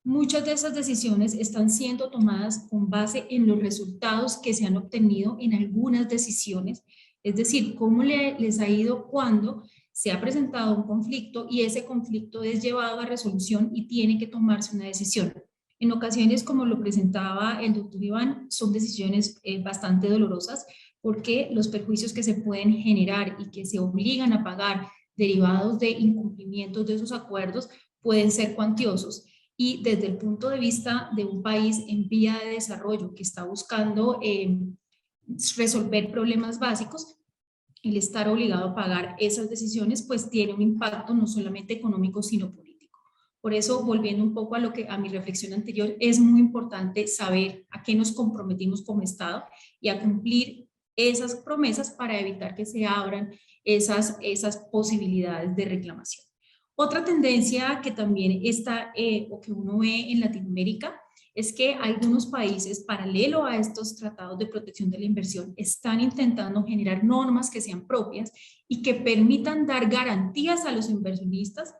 muchas de esas decisiones están siendo tomadas con base en los resultados que se han obtenido en algunas decisiones, es decir, cómo les ha ido cuando se ha presentado un conflicto y ese conflicto es llevado a resolución y tiene que tomarse una decisión. En ocasiones, como lo presentaba el doctor Iván, son decisiones bastante dolorosas porque los perjuicios que se pueden generar y que se obligan a pagar derivados de incumplimientos de esos acuerdos pueden ser cuantiosos. Y desde el punto de vista de un país en vía de desarrollo que está buscando resolver problemas básicos, el estar obligado a pagar esas decisiones pues tiene un impacto no solamente económico sino político. Por eso, volviendo un poco a mi reflexión anterior, es muy importante saber a qué nos comprometimos como Estado y a cumplir esas promesas para evitar que se abran esas posibilidades de reclamación. Otra tendencia que también está o que uno ve en Latinoamérica es que algunos países, paralelo a estos tratados de protección de la inversión, están intentando generar normas que sean propias y que permitan dar garantías a los inversionistas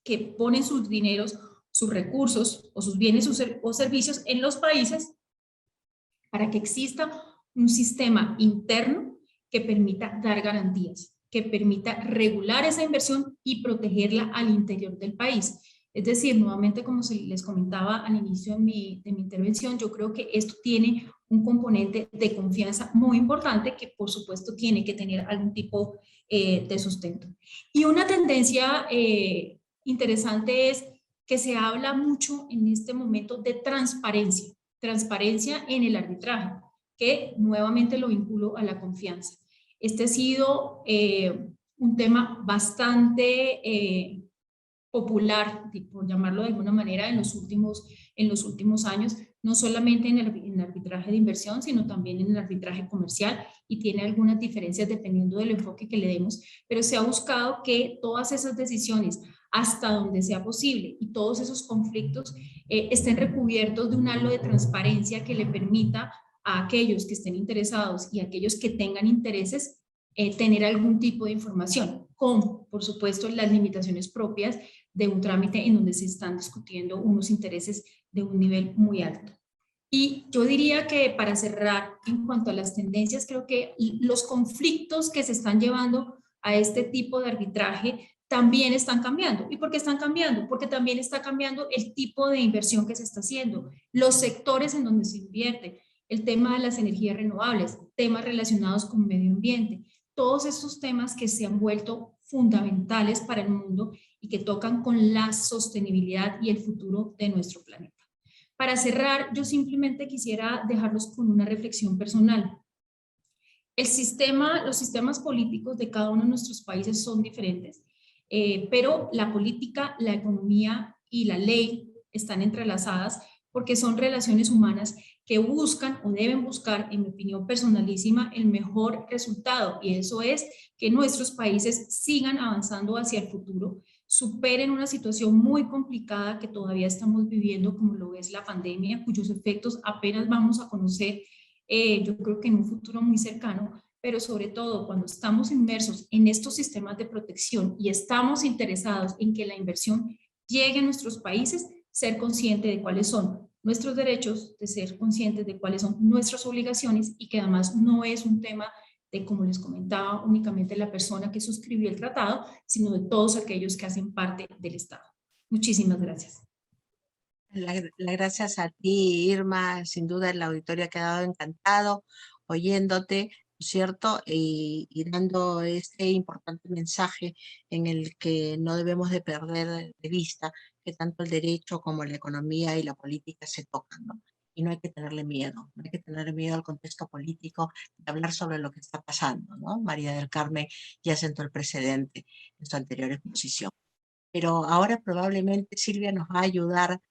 que ponen sus dineros, sus recursos o sus bienes o servicios en los países para que exista un sistema interno que permita dar garantías, que permita regular esa inversión y protegerla al interior del país. Es decir, nuevamente, como les comentaba al inicio de mi intervención, yo creo que esto tiene un componente de confianza muy importante que, por supuesto, tiene que tener algún tipo de sustento. Y una tendencia interesante es que se habla mucho en este momento de transparencia en el arbitraje, que nuevamente lo vinculo a la confianza. Este ha sido un tema bastante popular, por llamarlo de alguna manera, en los últimos años, no solamente en el arbitraje de inversión, sino también en el arbitraje comercial, y tiene algunas diferencias dependiendo del enfoque que le demos, pero se ha buscado que todas esas decisiones, hasta donde sea posible, y todos esos conflictos estén recubiertos de un halo de transparencia que le permita a aquellos que estén interesados y a aquellos que tengan intereses tener algún tipo de información, con, por supuesto, las limitaciones propias de un trámite en donde se están discutiendo unos intereses de un nivel muy alto. Y yo diría que para cerrar, en cuanto a las tendencias, creo que los conflictos que se están llevando a este tipo de arbitraje también están cambiando. ¿Y por qué están cambiando? Porque también está cambiando el tipo de inversión que se está haciendo, los sectores en donde se invierte, el tema de las energías renovables, temas relacionados con medio ambiente, todos esos temas que se han vuelto fundamentales para el mundo y que tocan con la sostenibilidad y el futuro de nuestro planeta. Para cerrar, yo simplemente quisiera dejarlos con una reflexión personal. Los sistemas políticos de cada uno de nuestros países son diferentes, pero la política, la economía y la ley están entrelazadas porque son relaciones humanas que buscan o deben buscar, en mi opinión personalísima, el mejor resultado, y eso es que nuestros países sigan avanzando hacia el futuro, superen una situación muy complicada que todavía estamos viviendo, como lo es la pandemia, cuyos efectos apenas vamos a conocer, yo creo que en un futuro muy cercano, pero sobre todo cuando estamos inmersos en estos sistemas de protección y estamos interesados en que la inversión llegue a nuestros países, ser consciente de cuáles son nuestros derechos, de ser conscientes de cuáles son nuestras obligaciones, y que además no es un tema de, como les comentaba, únicamente la persona que suscribió el tratado, sino de todos aquellos que hacen parte del Estado. Muchísimas gracias. Las gracias a ti, Irma. Sin duda el auditorio ha quedado encantado oyéndote, ¿cierto? Y dando este importante mensaje en el que no debemos de perder de vista que tanto el derecho como la economía y la política se tocan, ¿no? Y no hay que tenerle miedo, no hay que tenerle miedo al contexto político, de hablar sobre lo que está pasando, ¿no? María del Carmen ya sentó el precedente en su anterior exposición. Pero ahora probablemente Silvia nos va a ayudar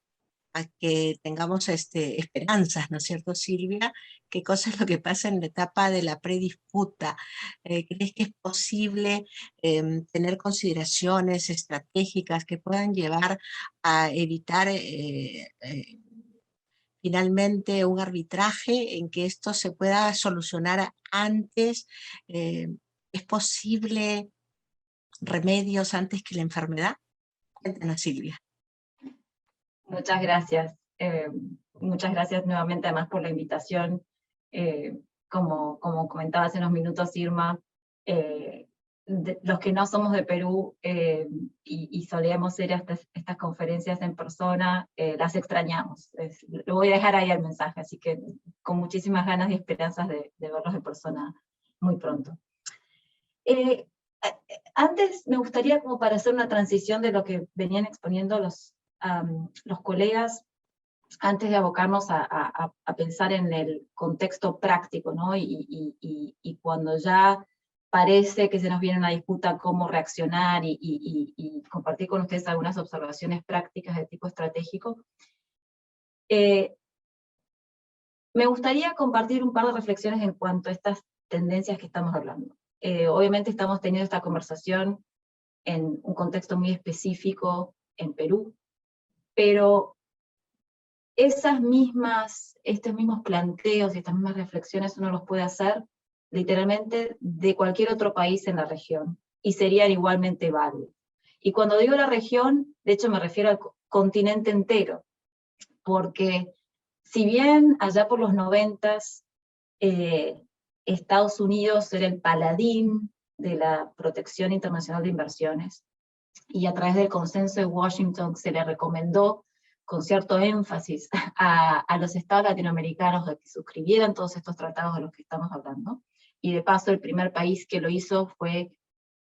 a que tengamos esperanzas, ¿no es cierto, Silvia? ¿Qué cosa es lo que pasa en la etapa de la predisputa? ¿Crees que es posible tener consideraciones estratégicas que puedan llevar a evitar finalmente un arbitraje en que esto se pueda solucionar antes? ¿Es posible remedios antes que la enfermedad? Cuéntanos, Silvia. Muchas gracias. Muchas gracias nuevamente además por la invitación. Como comentaba hace unos minutos Irma, los que no somos de Perú y solíamos ir a estas conferencias en persona, las extrañamos. Lo voy a dejar ahí el mensaje, así que con muchísimas ganas y esperanzas de verlos en persona muy pronto. Antes me gustaría, como para hacer una transición de lo que venían exponiendo los colegas, antes de abocarnos a pensar en el contexto práctico, ¿no? Y cuando ya parece que se nos viene una disputa cómo reaccionar y compartir con ustedes algunas observaciones prácticas de tipo estratégico, me gustaría compartir un par de reflexiones en cuanto a estas tendencias que estamos hablando. Obviamente estamos teniendo esta conversación en un contexto muy específico en Perú, pero estos mismos planteos y estas mismas reflexiones uno los puede hacer literalmente de cualquier otro país en la región, y serían igualmente válidos. Y cuando digo la región, de hecho me refiero al continente entero, porque si bien allá por los 90s Estados Unidos era el paladín de la protección internacional de inversiones, y a través del consenso de Washington se le recomendó con cierto énfasis a los estados latinoamericanos de que suscribieran todos estos tratados de los que estamos hablando, y de paso el primer país que lo hizo fue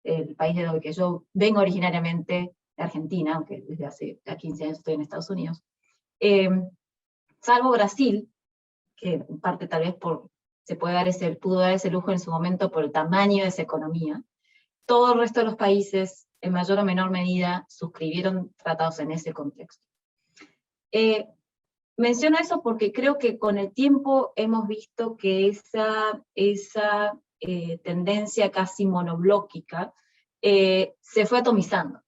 el país de donde que yo vengo originariamente, de Argentina, aunque desde hace ya 15 años estoy en Estados Unidos, salvo Brasil, que en parte tal vez pudo dar ese lujo en su momento por el tamaño de esa economía. Todo el resto de los países, en mayor o menor medida, suscribieron tratados en ese contexto. Menciono eso porque creo que con el tiempo hemos visto que esa tendencia casi monoblóquica se fue atomizando.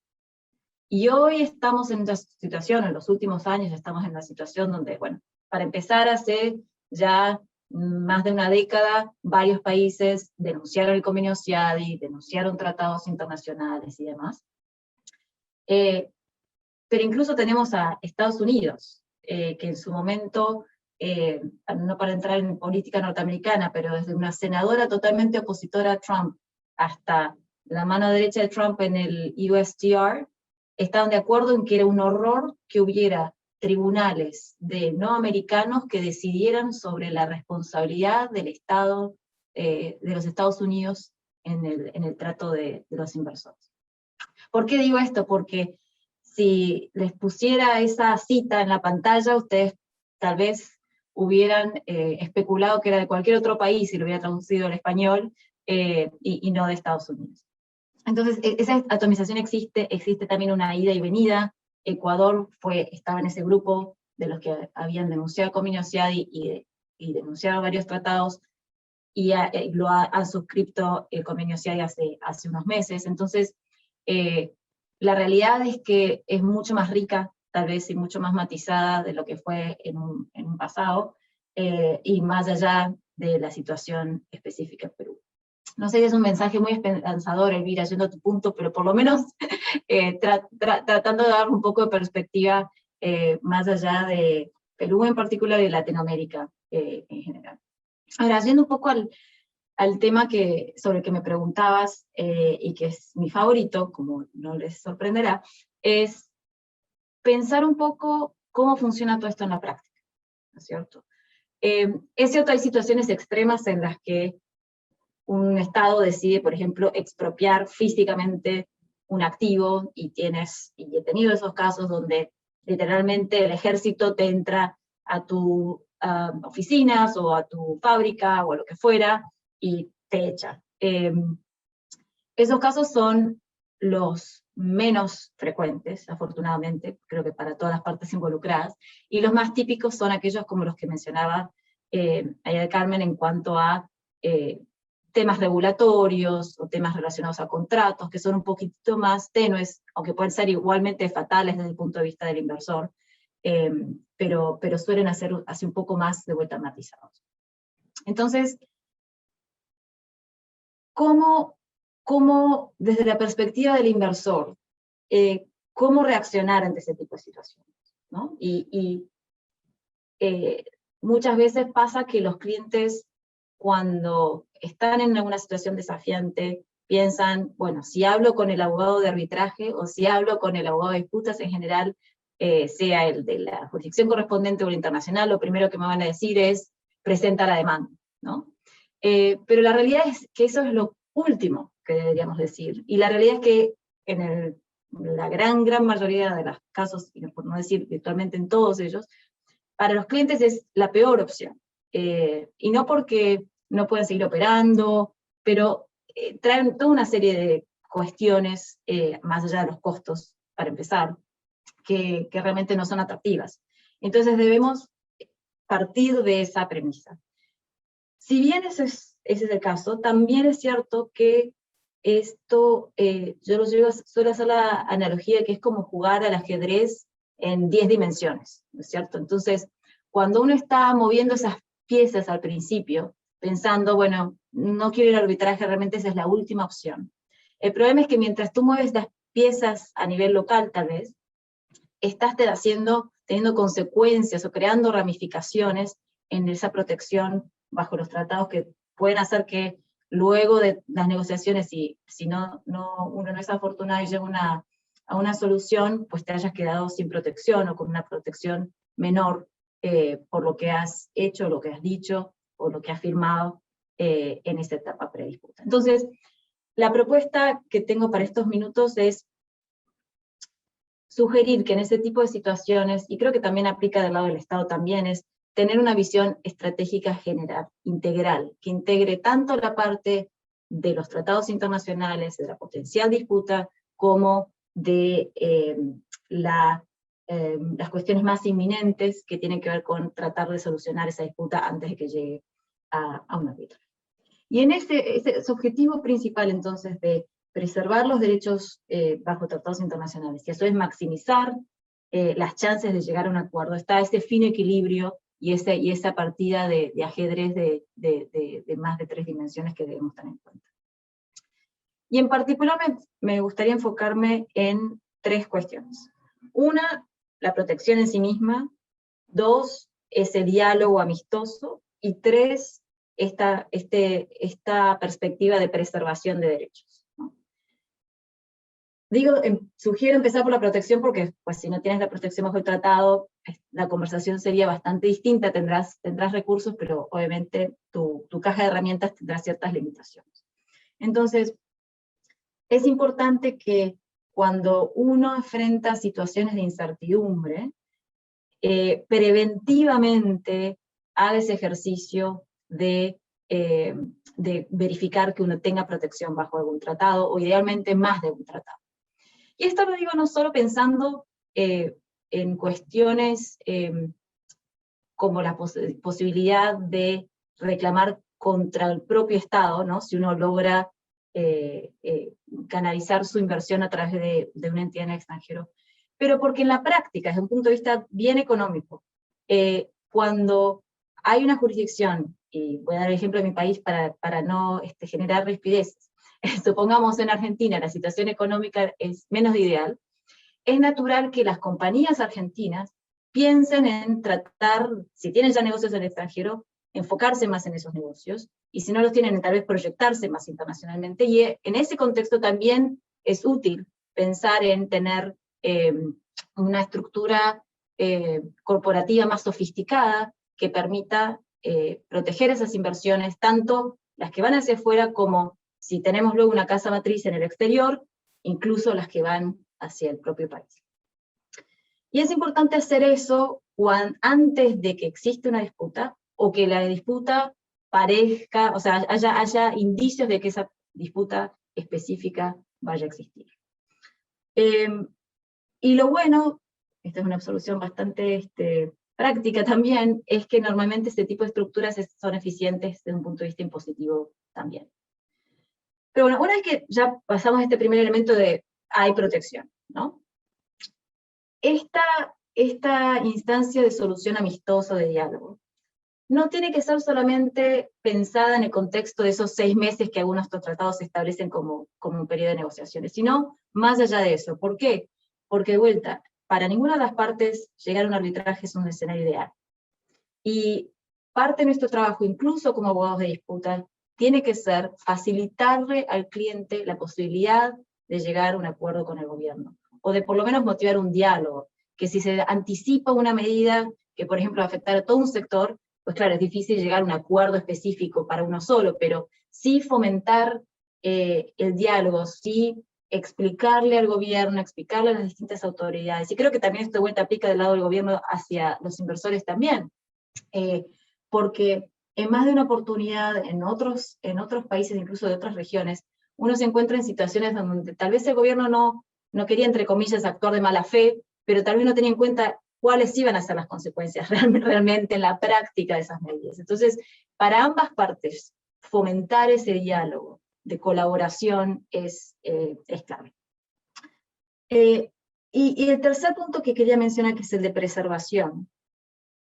Y hoy estamos en una situación, en los últimos años estamos en una situación donde, bueno, para empezar hace ya más de una década, varios países denunciaron el convenio CIADI, denunciaron tratados internacionales y demás. Pero incluso tenemos a Estados Unidos, que en su momento, no para entrar en política norteamericana, pero desde una senadora totalmente opositora a Trump hasta la mano derecha de Trump en el USTR, estaban de acuerdo en que era un horror que hubiera tribunales de no americanos que decidieran sobre la responsabilidad del Estado, de los Estados Unidos en el trato de los inversores. ¿Por qué digo esto? Porque si les pusiera esa cita en la pantalla, ustedes tal vez hubieran especulado que era de cualquier otro país y lo hubiera traducido al español y no de Estados Unidos. Entonces, esa atomización existe también una ida y venida. Ecuador estaba en ese grupo de los que habían denunciado el convenio CIADI y denunciado varios tratados, y lo ha suscrito el convenio CIADI hace unos meses. Entonces, la realidad es que es mucho más rica, tal vez, y mucho más matizada de lo que fue en un pasado, y más allá de la situación específica en Perú. No sé si es un mensaje muy esperanzador, Elvira, yendo a tu punto, pero por lo menos tratando de dar un poco de perspectiva más allá de Perú en particular y de Latinoamérica en general. Ahora, yendo un poco al tema sobre el que me preguntabas, y que es mi favorito, como no les sorprenderá, es pensar un poco cómo funciona todo esto en la práctica, ¿no es cierto? Es cierto, hay situaciones extremas en las que un Estado decide, por ejemplo, expropiar físicamente un activo, y he tenido esos casos donde literalmente el ejército te entra a tus oficinas o a tu fábrica o a lo que fuera y te echa. Esos casos son los menos frecuentes, afortunadamente, creo que para todas las partes involucradas, y los más típicos son aquellos como los que mencionaba Aya Carmen en cuanto a temas regulatorios o temas relacionados a contratos, que son un poquito más tenues, aunque pueden ser igualmente fatales desde el punto de vista del inversor, pero suelen hacer un poco más de vuelta matizados. Entonces, ¿cómo desde la perspectiva del inversor, cómo reaccionar ante ese tipo de situaciones, ¿no? Muchas veces pasa que los clientes, cuando están en una situación desafiante, piensan, bueno, si hablo con el abogado de arbitraje o si hablo con el abogado de disputas en general, sea el de la jurisdicción correspondiente o el internacional, lo primero que me van a decir es, presenta la demanda, ¿no? Pero la realidad es que eso es lo último que deberíamos decir, y la realidad es que en la gran mayoría de los casos, y por no decir virtualmente en todos ellos, para los clientes es la peor opción. Y no porque no puedan seguir operando, pero traen toda una serie de cuestiones, más allá de los costos, para empezar, que realmente no son atractivas. Entonces debemos partir de esa premisa. Si bien ese es el caso, también es cierto que esto, yo suelo hacer la analogía que es como jugar al ajedrez en 10 dimensiones, ¿no es cierto? Entonces, cuando uno está moviendo esas piezas al principio, pensando, bueno, no quiero ir al arbitraje, realmente esa es la última opción. El problema es que mientras tú mueves las piezas a nivel local, tal vez, estás teniendo consecuencias o creando ramificaciones en esa protección bajo los tratados que pueden hacer que luego de las negociaciones, si uno no es afortunado y llega a una solución, pues te hayas quedado sin protección o con una protección menor por lo que has hecho, lo que has dicho o lo que has firmado en esa etapa predisputa. Entonces, la propuesta que tengo para estos minutos es sugerir que en ese tipo de situaciones, y creo que también aplica del lado del Estado también, es tener una visión estratégica general, integral, que integre tanto la parte de los tratados internacionales, de la potencial disputa, como de las cuestiones más inminentes que tienen que ver con tratar de solucionar esa disputa antes de que llegue a un árbitro. Y en ese objetivo principal, entonces, de preservar los derechos bajo tratados internacionales, y eso es maximizar las chances de llegar a un acuerdo, está ese fino equilibrio y esa partida de ajedrez de más de 3 dimensiones que debemos tener en cuenta. Y en particular me gustaría enfocarme en 3 cuestiones. Una, la protección en sí misma. 2, ese diálogo amistoso. Y 3, esta perspectiva de preservación de derechos, ¿no? Sugiero empezar por la protección porque pues, si no tienes la protección bajo el tratado, la conversación sería bastante distinta, tendrás recursos, pero obviamente tu caja de herramientas tendrá ciertas limitaciones. Entonces, es importante que cuando uno enfrenta situaciones de incertidumbre, preventivamente haga ese ejercicio de verificar que uno tenga protección bajo algún tratado, o idealmente más de un tratado. Y esto lo digo no solo pensando en cuestiones como la posibilidad de reclamar contra el propio Estado, ¿no? Si uno logra canalizar su inversión a través de una entidad en el extranjero, pero porque en la práctica, desde un punto de vista bien económico, cuando hay una jurisdicción, y voy a dar el ejemplo de mi país para no generar rispideces, supongamos en Argentina la situación económica es menos ideal, es natural que las compañías argentinas piensen en tratar, si tienen ya negocios en el extranjero, enfocarse más en esos negocios, y si no los tienen, tal vez proyectarse más internacionalmente, y en ese contexto también es útil pensar en tener una estructura corporativa más sofisticada que permita proteger esas inversiones, tanto las que van hacia afuera como si tenemos luego una casa matriz en el exterior, incluso las que van hacia el propio país. Y es importante hacer eso antes de que exista una disputa, o que la disputa parezca, o sea, haya indicios de que esa disputa específica vaya a existir. Y lo bueno, esta es una solución bastante práctica también, es que normalmente este tipo de estructuras son eficientes desde un punto de vista impositivo también. Pero bueno, una vez que ya pasamos este primer elemento de hay protección, ¿no? Esta instancia de solución amistosa, de diálogo, no tiene que ser solamente pensada en el contexto de esos 6 meses que algunos tratados establecen como un periodo de negociaciones, sino más allá de eso. ¿Por qué? Porque de vuelta, para ninguna de las partes llegar a un arbitraje es un escenario ideal. Y parte de nuestro trabajo, incluso como abogados de disputa, tiene que ser facilitarle al cliente la posibilidad de llegar a un acuerdo con el gobierno, o de por lo menos motivar un diálogo, que si se anticipa una medida que, por ejemplo, afectara a todo un sector, pues claro, es difícil llegar a un acuerdo específico para uno solo, pero sí fomentar el diálogo, sí explicarle al gobierno, explicarle a las distintas autoridades, y creo que también esto de vuelta aplica del lado del gobierno hacia los inversores también, porque en más de una oportunidad en otros países, incluso de otras regiones, uno se encuentra en situaciones donde tal vez el gobierno no quería, entre comillas, actuar de mala fe, pero tal vez no tenía en cuenta cuáles iban a ser las consecuencias realmente en la práctica de esas medidas. Entonces, para ambas partes, fomentar ese diálogo de colaboración es clave. Y el tercer punto que quería mencionar, que es el de preservación,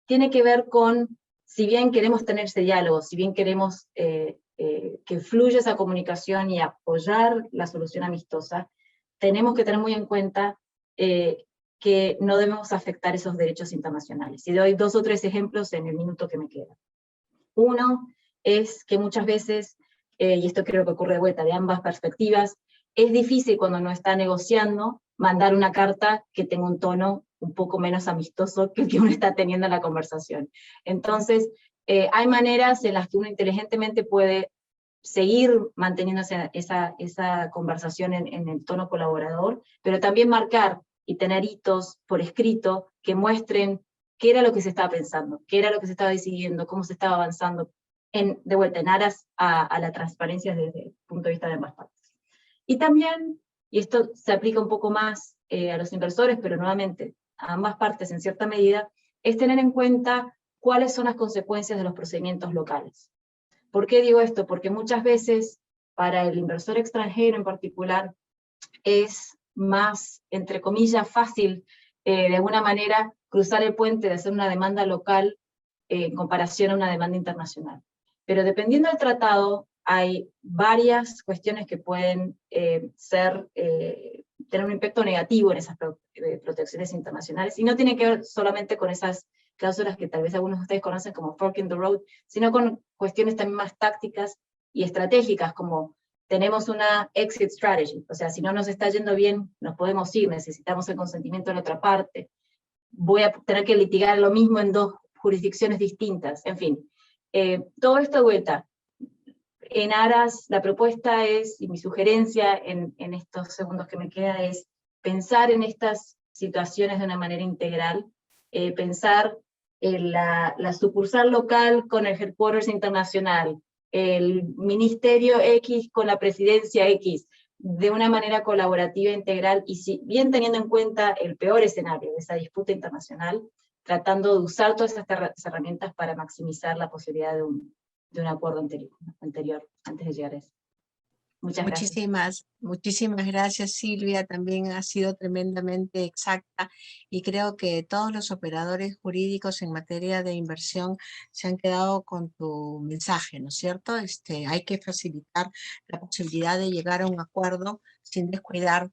tiene que ver con, si bien queremos tener ese diálogo, si bien queremos que fluya esa comunicación y apoyar la solución amistosa, tenemos que tener muy en cuenta que no debemos afectar esos derechos internacionales. Y doy 2 o 3 ejemplos en el minuto que me queda. Uno es que muchas veces, y esto creo que ocurre de vuelta de ambas perspectivas, es difícil cuando uno está negociando mandar una carta que tenga un tono un poco menos amistoso que el que uno está teniendo en la conversación. Entonces, hay maneras en las que uno inteligentemente puede seguir manteniendo esa conversación en el tono colaborador, pero también marcar y tener hitos por escrito que muestren qué era lo que se estaba pensando, qué era lo que se estaba decidiendo, cómo se estaba avanzando, de vuelta, en aras a la transparencia desde el punto de vista de ambas partes. Y también, y esto se aplica un poco más a los inversores, pero nuevamente a ambas partes en cierta medida, es tener en cuenta cuáles son las consecuencias de los procedimientos locales. ¿Por qué digo esto? Porque muchas veces, para el inversor extranjero en particular, es más, entre comillas, fácil, de alguna manera, cruzar el puente de hacer una demanda local en comparación a una demanda internacional. Pero dependiendo del tratado, hay varias cuestiones que pueden tener un impacto negativo en esas protecciones internacionales, y no tiene que ver solamente con esas cláusulas que tal vez algunos de ustedes conocen como fork in the road, sino con cuestiones también más tácticas y estratégicas, como tenemos una exit strategy, o sea, si no nos está yendo bien, nos podemos ir, necesitamos el consentimiento de la otra parte, voy a tener que litigar lo mismo en 2 jurisdicciones distintas, en fin. Todo esto de vuelta, en aras, la propuesta es, y mi sugerencia en estos segundos que me queda es, pensar en estas situaciones de una manera integral, pensar en la sucursal local con el headquarters internacional, el ministerio X con la presidencia X, de una manera colaborativa e integral, y si bien teniendo en cuenta el peor escenario de esa disputa internacional, tratando de usar todas estas herramientas para maximizar la posibilidad de un acuerdo anterior, antes de llegar a eso. Muchas gracias. Muchísimas gracias, Silvia. También ha sido tremendamente exacta, y creo que todos los operadores jurídicos en materia de inversión se han quedado con tu mensaje, ¿no es cierto? Hay que facilitar la posibilidad de llegar a un acuerdo sin descuidar,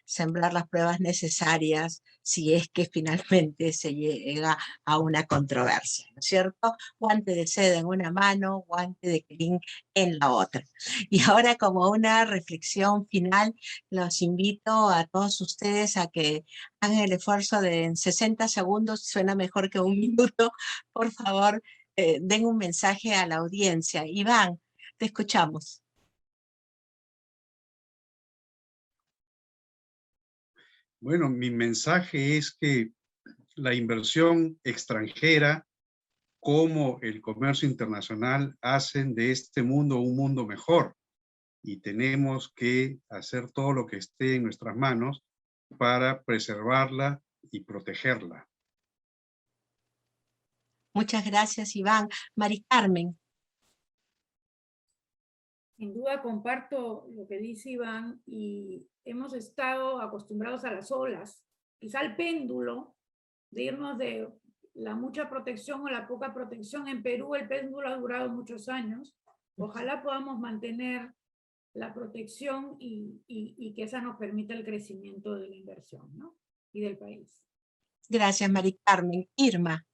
sembrar las pruebas necesarias si es que finalmente se llega a una controversia, ¿no es cierto? Guante de seda en una mano, guante de crin en la otra. Y ahora, como una reflexión final, los invito a todos ustedes a que hagan el esfuerzo de, en 60 segundos, suena mejor que 1 minuto, por favor, den un mensaje a la audiencia. Iván, te escuchamos. Bueno, mi mensaje es que la inversión extranjera como el comercio internacional hacen de este mundo un mundo mejor, y tenemos que hacer todo lo que esté en nuestras manos para preservarla y protegerla. Muchas gracias, Iván. Mari Carmen. Sin duda comparto lo que dice Iván, y hemos estado acostumbrados a las olas, quizá al péndulo, de irnos de la mucha protección o la poca protección. En Perú el péndulo ha durado muchos años. Ojalá podamos mantener la protección y que esa nos permita el crecimiento de la inversión, ¿no? Y del país. Gracias, Mari Carmen. Irma.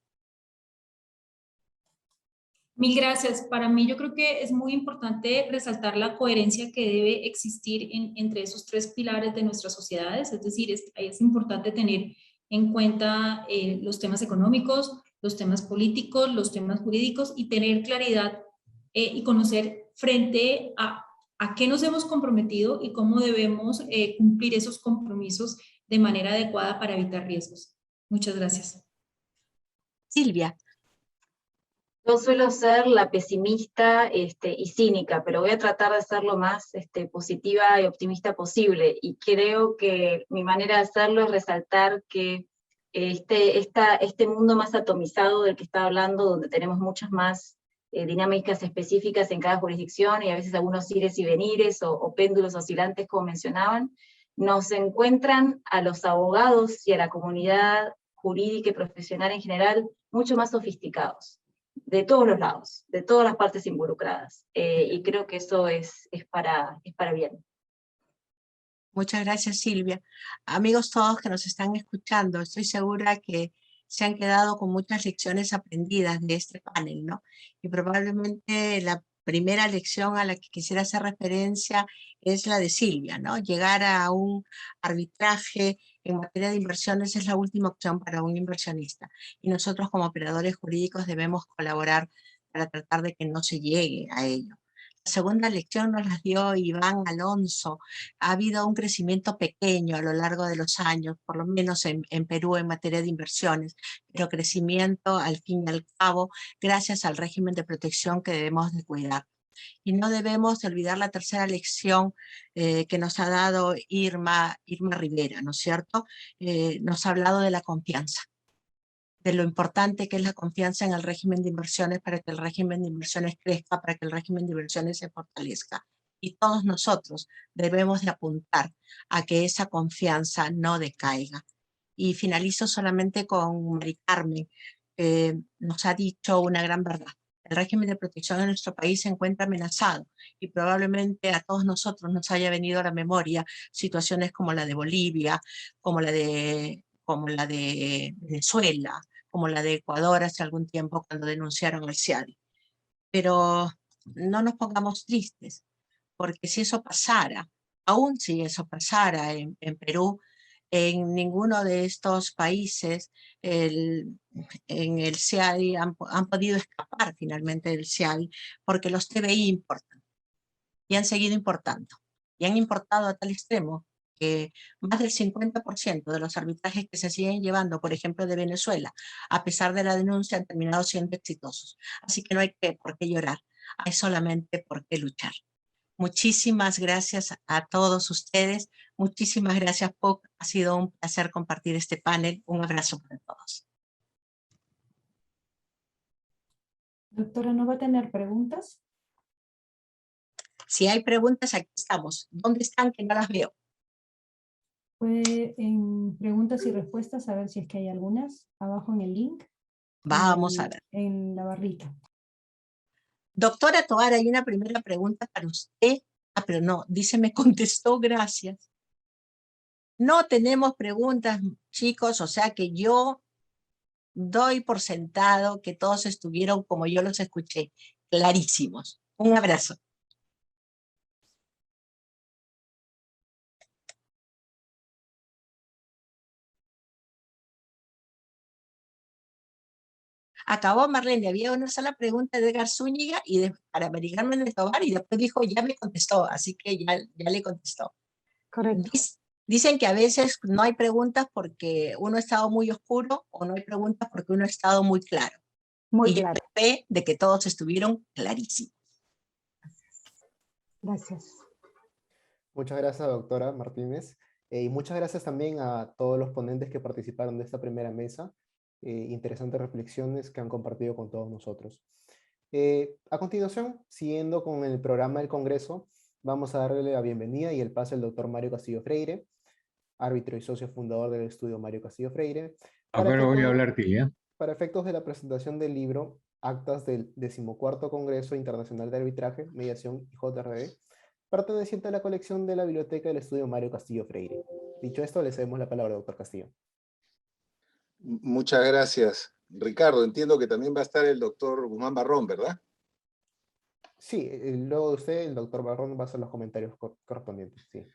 Mil gracias. Para mí yo creo que es muy importante resaltar la coherencia que debe existir entre esos tres pilares de nuestras sociedades. Es decir, es importante tener en cuenta los temas económicos, los temas políticos, los temas jurídicos y tener claridad y conocer frente a qué nos hemos comprometido y cómo debemos cumplir esos compromisos de manera adecuada para evitar riesgos. Muchas gracias. Silvia. Yo suelo ser la pesimista y cínica, pero voy a tratar de ser lo más positiva y optimista posible. Y creo que mi manera de hacerlo es resaltar que este mundo más atomizado del que estaba hablando, donde tenemos muchas más dinámicas específicas en cada jurisdicción, y a veces algunos ires y venires, o péndulos oscilantes, como mencionaban, nos encuentran a los abogados y a la comunidad jurídica y profesional en general mucho más sofisticados, de todos los lados, de todas las partes involucradas, y creo que eso es para bien. Muchas gracias, Silvia. Amigos todos que nos están escuchando, estoy segura que se han quedado con muchas lecciones aprendidas de este panel, ¿no? Y probablemente la primera lección a la que quisiera hacer referencia es la de Silvia, ¿no? Llegar a un arbitraje en materia de inversiones es la última opción para un inversionista. Y nosotros como operadores jurídicos debemos colaborar para tratar de que no se llegue a ello. La segunda lección nos la dio Iván Alonso. Ha habido un crecimiento pequeño a lo largo de los años, por lo menos en Perú en materia de inversiones, pero crecimiento al fin y al cabo gracias al régimen de protección que debemos de cuidar. Y no debemos de olvidar la tercera lección que nos ha dado Irma Rivera, ¿no es cierto? Nos ha hablado de la confianza, de lo importante que es la confianza en el régimen de inversiones para que el régimen de inversiones crezca, para que el régimen de inversiones se fortalezca. Y todos nosotros debemos de apuntar a que esa confianza no decaiga. Y finalizo solamente con Mari Carmen, que nos ha dicho una gran verdad. El régimen de protección en nuestro país se encuentra amenazado y probablemente a todos nosotros nos haya venido a la memoria situaciones como la de Bolivia, como la de Venezuela, como la de Ecuador hace algún tiempo cuando denunciaron al CIADI. Pero no nos pongamos tristes, porque si eso pasara, aún si eso pasara en Perú, en ninguno de estos países en el CIADI han podido escapar finalmente del CIADI, porque los TBI importan y han seguido importando. Y han importado a tal extremo que más del 50% de los arbitrajes que se siguen llevando, por ejemplo, de Venezuela, a pesar de la denuncia, han terminado siendo exitosos. Así que no hay por qué llorar, hay solamente por qué luchar. Muchísimas gracias a todos ustedes. Muchísimas gracias, Puc. Ha sido un placer compartir este panel. Un abrazo para todos. Doctora, ¿no va a tener preguntas? Si hay preguntas, aquí estamos. ¿Dónde están? Que no las veo. Puede en preguntas y respuestas a ver si es que hay algunas abajo en el link. Vamos a ver. En la barrita. Doctora Tovar, hay una primera pregunta para usted. Pero no, dice me contestó, gracias. No tenemos preguntas, chicos, o sea que yo doy por sentado que todos estuvieron como yo los escuché, clarísimos. Un abrazo. Acabó Marlene, había una sola pregunta de Edgar Zúñiga y para Mari Carmen de Tovar y después dijo, ya me contestó, así que ya le contestó. Correcto. Dicen que a veces no hay preguntas porque uno ha estado muy oscuro o no hay preguntas porque uno ha estado muy claro. Muy y claro. yo fe de que todos estuvieron clarísimos. Gracias. Muchas gracias, doctora Martínez. Y muchas gracias también a todos los ponentes que participaron de esta primera mesa. Interesantes reflexiones que han compartido con todos nosotros. A continuación, siguiendo con el programa del Congreso, vamos a darle la bienvenida y el pase al doctor Mario Castillo Freire, árbitro y socio fundador del estudio Mario Castillo Freire. Pero voy a hablar tía. Para efectos de la presentación del libro, Actas del 14º Congreso Internacional de Arbitraje, Mediación y JRD, perteneciente a la colección de la Biblioteca del Estudio Mario Castillo Freire. Dicho esto, le cedemos la palabra al doctor Castillo. Muchas gracias, Ricardo. Entiendo que también va a estar el doctor Guzmán Barrón, ¿verdad? Sí, luego de usted, el doctor Barrón va a hacer los comentarios correspondientes. Sí.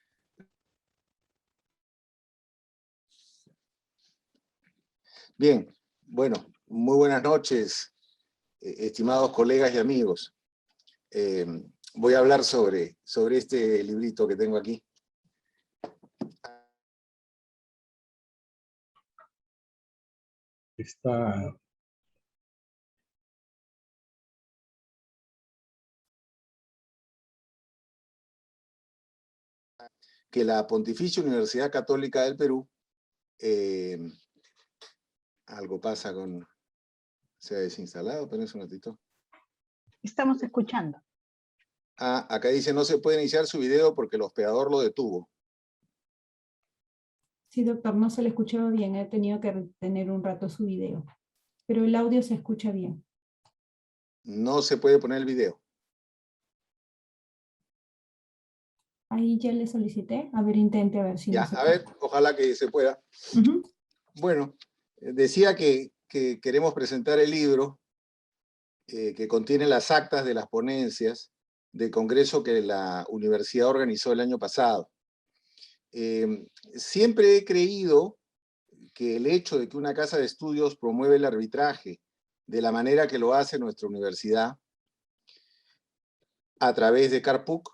Bien, bueno, muy buenas noches, estimados colegas y amigos. Voy a hablar sobre este librito que tengo aquí. Está... Que la Pontificia Universidad Católica del Perú, algo pasa con... Se ha desinstalado, pero es un ratito. Estamos escuchando. Ah, acá dice no se puede iniciar su video porque el hospedador lo detuvo. Sí, doctor, no se le escuchaba bien, he tenido que retener un rato su video, pero el audio se escucha bien. No se puede poner el video. Ahí ya le solicité, a ver, intente a ver si Ya, no se a ver, ojalá que se pueda. Ujú. Bueno, decía que queremos presentar el libro que contiene las actas de las ponencias del congreso que la universidad organizó el año pasado. Siempre he creído que el hecho de que una casa de estudios promueve el arbitraje de la manera que lo hace nuestra universidad a través de CARPUC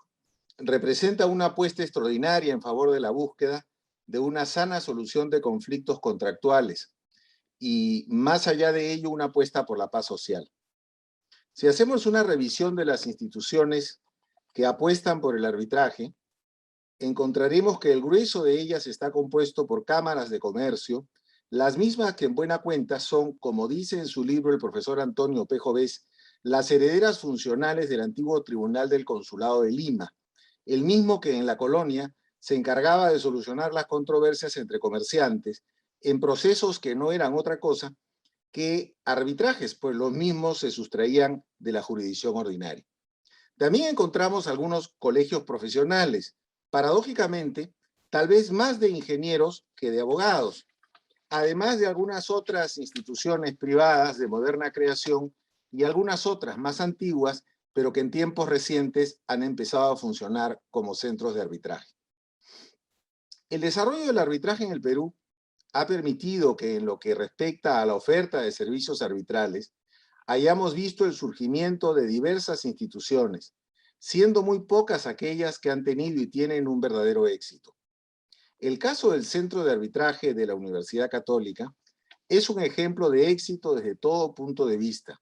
representa una apuesta extraordinaria en favor de la búsqueda de una sana solución de conflictos contractuales y, más allá de ello, una apuesta por la paz social. Si hacemos una revisión de las instituciones que apuestan por el arbitraje, encontraremos que el grueso de ellas está compuesto por cámaras de comercio, las mismas que en buena cuenta son, como dice en su libro el profesor Antonio Pejo Bes, las herederas funcionales del antiguo Tribunal del Consulado de Lima, el mismo que en la colonia se encargaba de solucionar las controversias entre comerciantes en procesos que no eran otra cosa que arbitrajes, pues los mismos se sustraían de la jurisdicción ordinaria. También encontramos algunos colegios profesionales, paradójicamente, tal vez más de ingenieros que de abogados, además de algunas otras instituciones privadas de moderna creación y algunas otras más antiguas, pero que en tiempos recientes han empezado a funcionar como centros de arbitraje. El desarrollo del arbitraje en el Perú ha permitido que en lo que respecta a la oferta de servicios arbitrales, hayamos visto el surgimiento de diversas instituciones, siendo muy pocas aquellas que han tenido y tienen un verdadero éxito. El caso del Centro de Arbitraje de la Universidad Católica es un ejemplo de éxito desde todo punto de vista.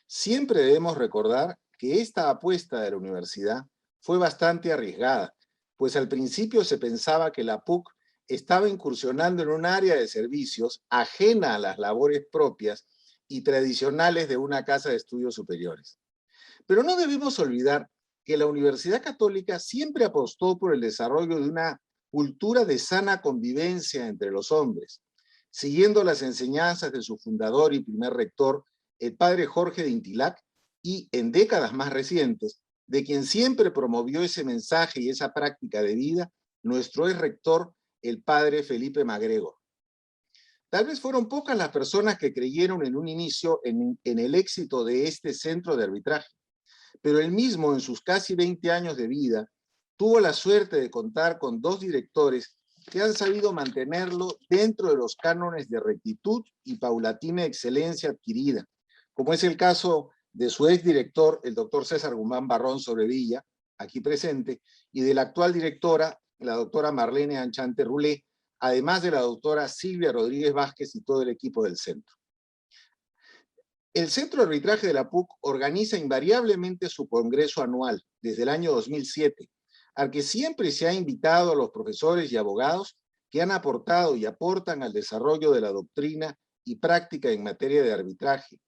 Siempre debemos recordar que esta apuesta de la universidad fue bastante arriesgada, pues al principio se pensaba que la PUC estaba incursionando en un área de servicios ajena a las labores propias y tradicionales de una casa de estudios superiores. Pero no debemos olvidar que la Universidad Católica siempre apostó por el desarrollo de una cultura de sana convivencia entre los hombres, siguiendo las enseñanzas de su fundador y primer rector, el padre Jorge de Intilac, y en décadas más recientes, de quien siempre promovió ese mensaje y esa práctica de vida, nuestro ex rector, el padre Felipe MacGregor. Tal vez fueron pocas las personas que creyeron en un inicio en el éxito de este centro de arbitraje, pero él mismo en sus casi 20 años de vida tuvo la suerte de contar con dos directores que han sabido mantenerlo dentro de los cánones de rectitud y paulatina excelencia adquirida, como es el caso de su exdirector, el doctor César Guzmán Barrón Sobrevilla, aquí presente, y de la actual directora, la doctora Marlene Anchante Rulé, además de la doctora Silvia Rodríguez Vázquez y todo el equipo del centro. El Centro de Arbitraje de la PUC organiza invariablemente su congreso anual desde el año 2007, al que siempre se ha invitado a los profesores y abogados que han aportado y aportan al desarrollo de la doctrina y práctica en materia de arbitraje,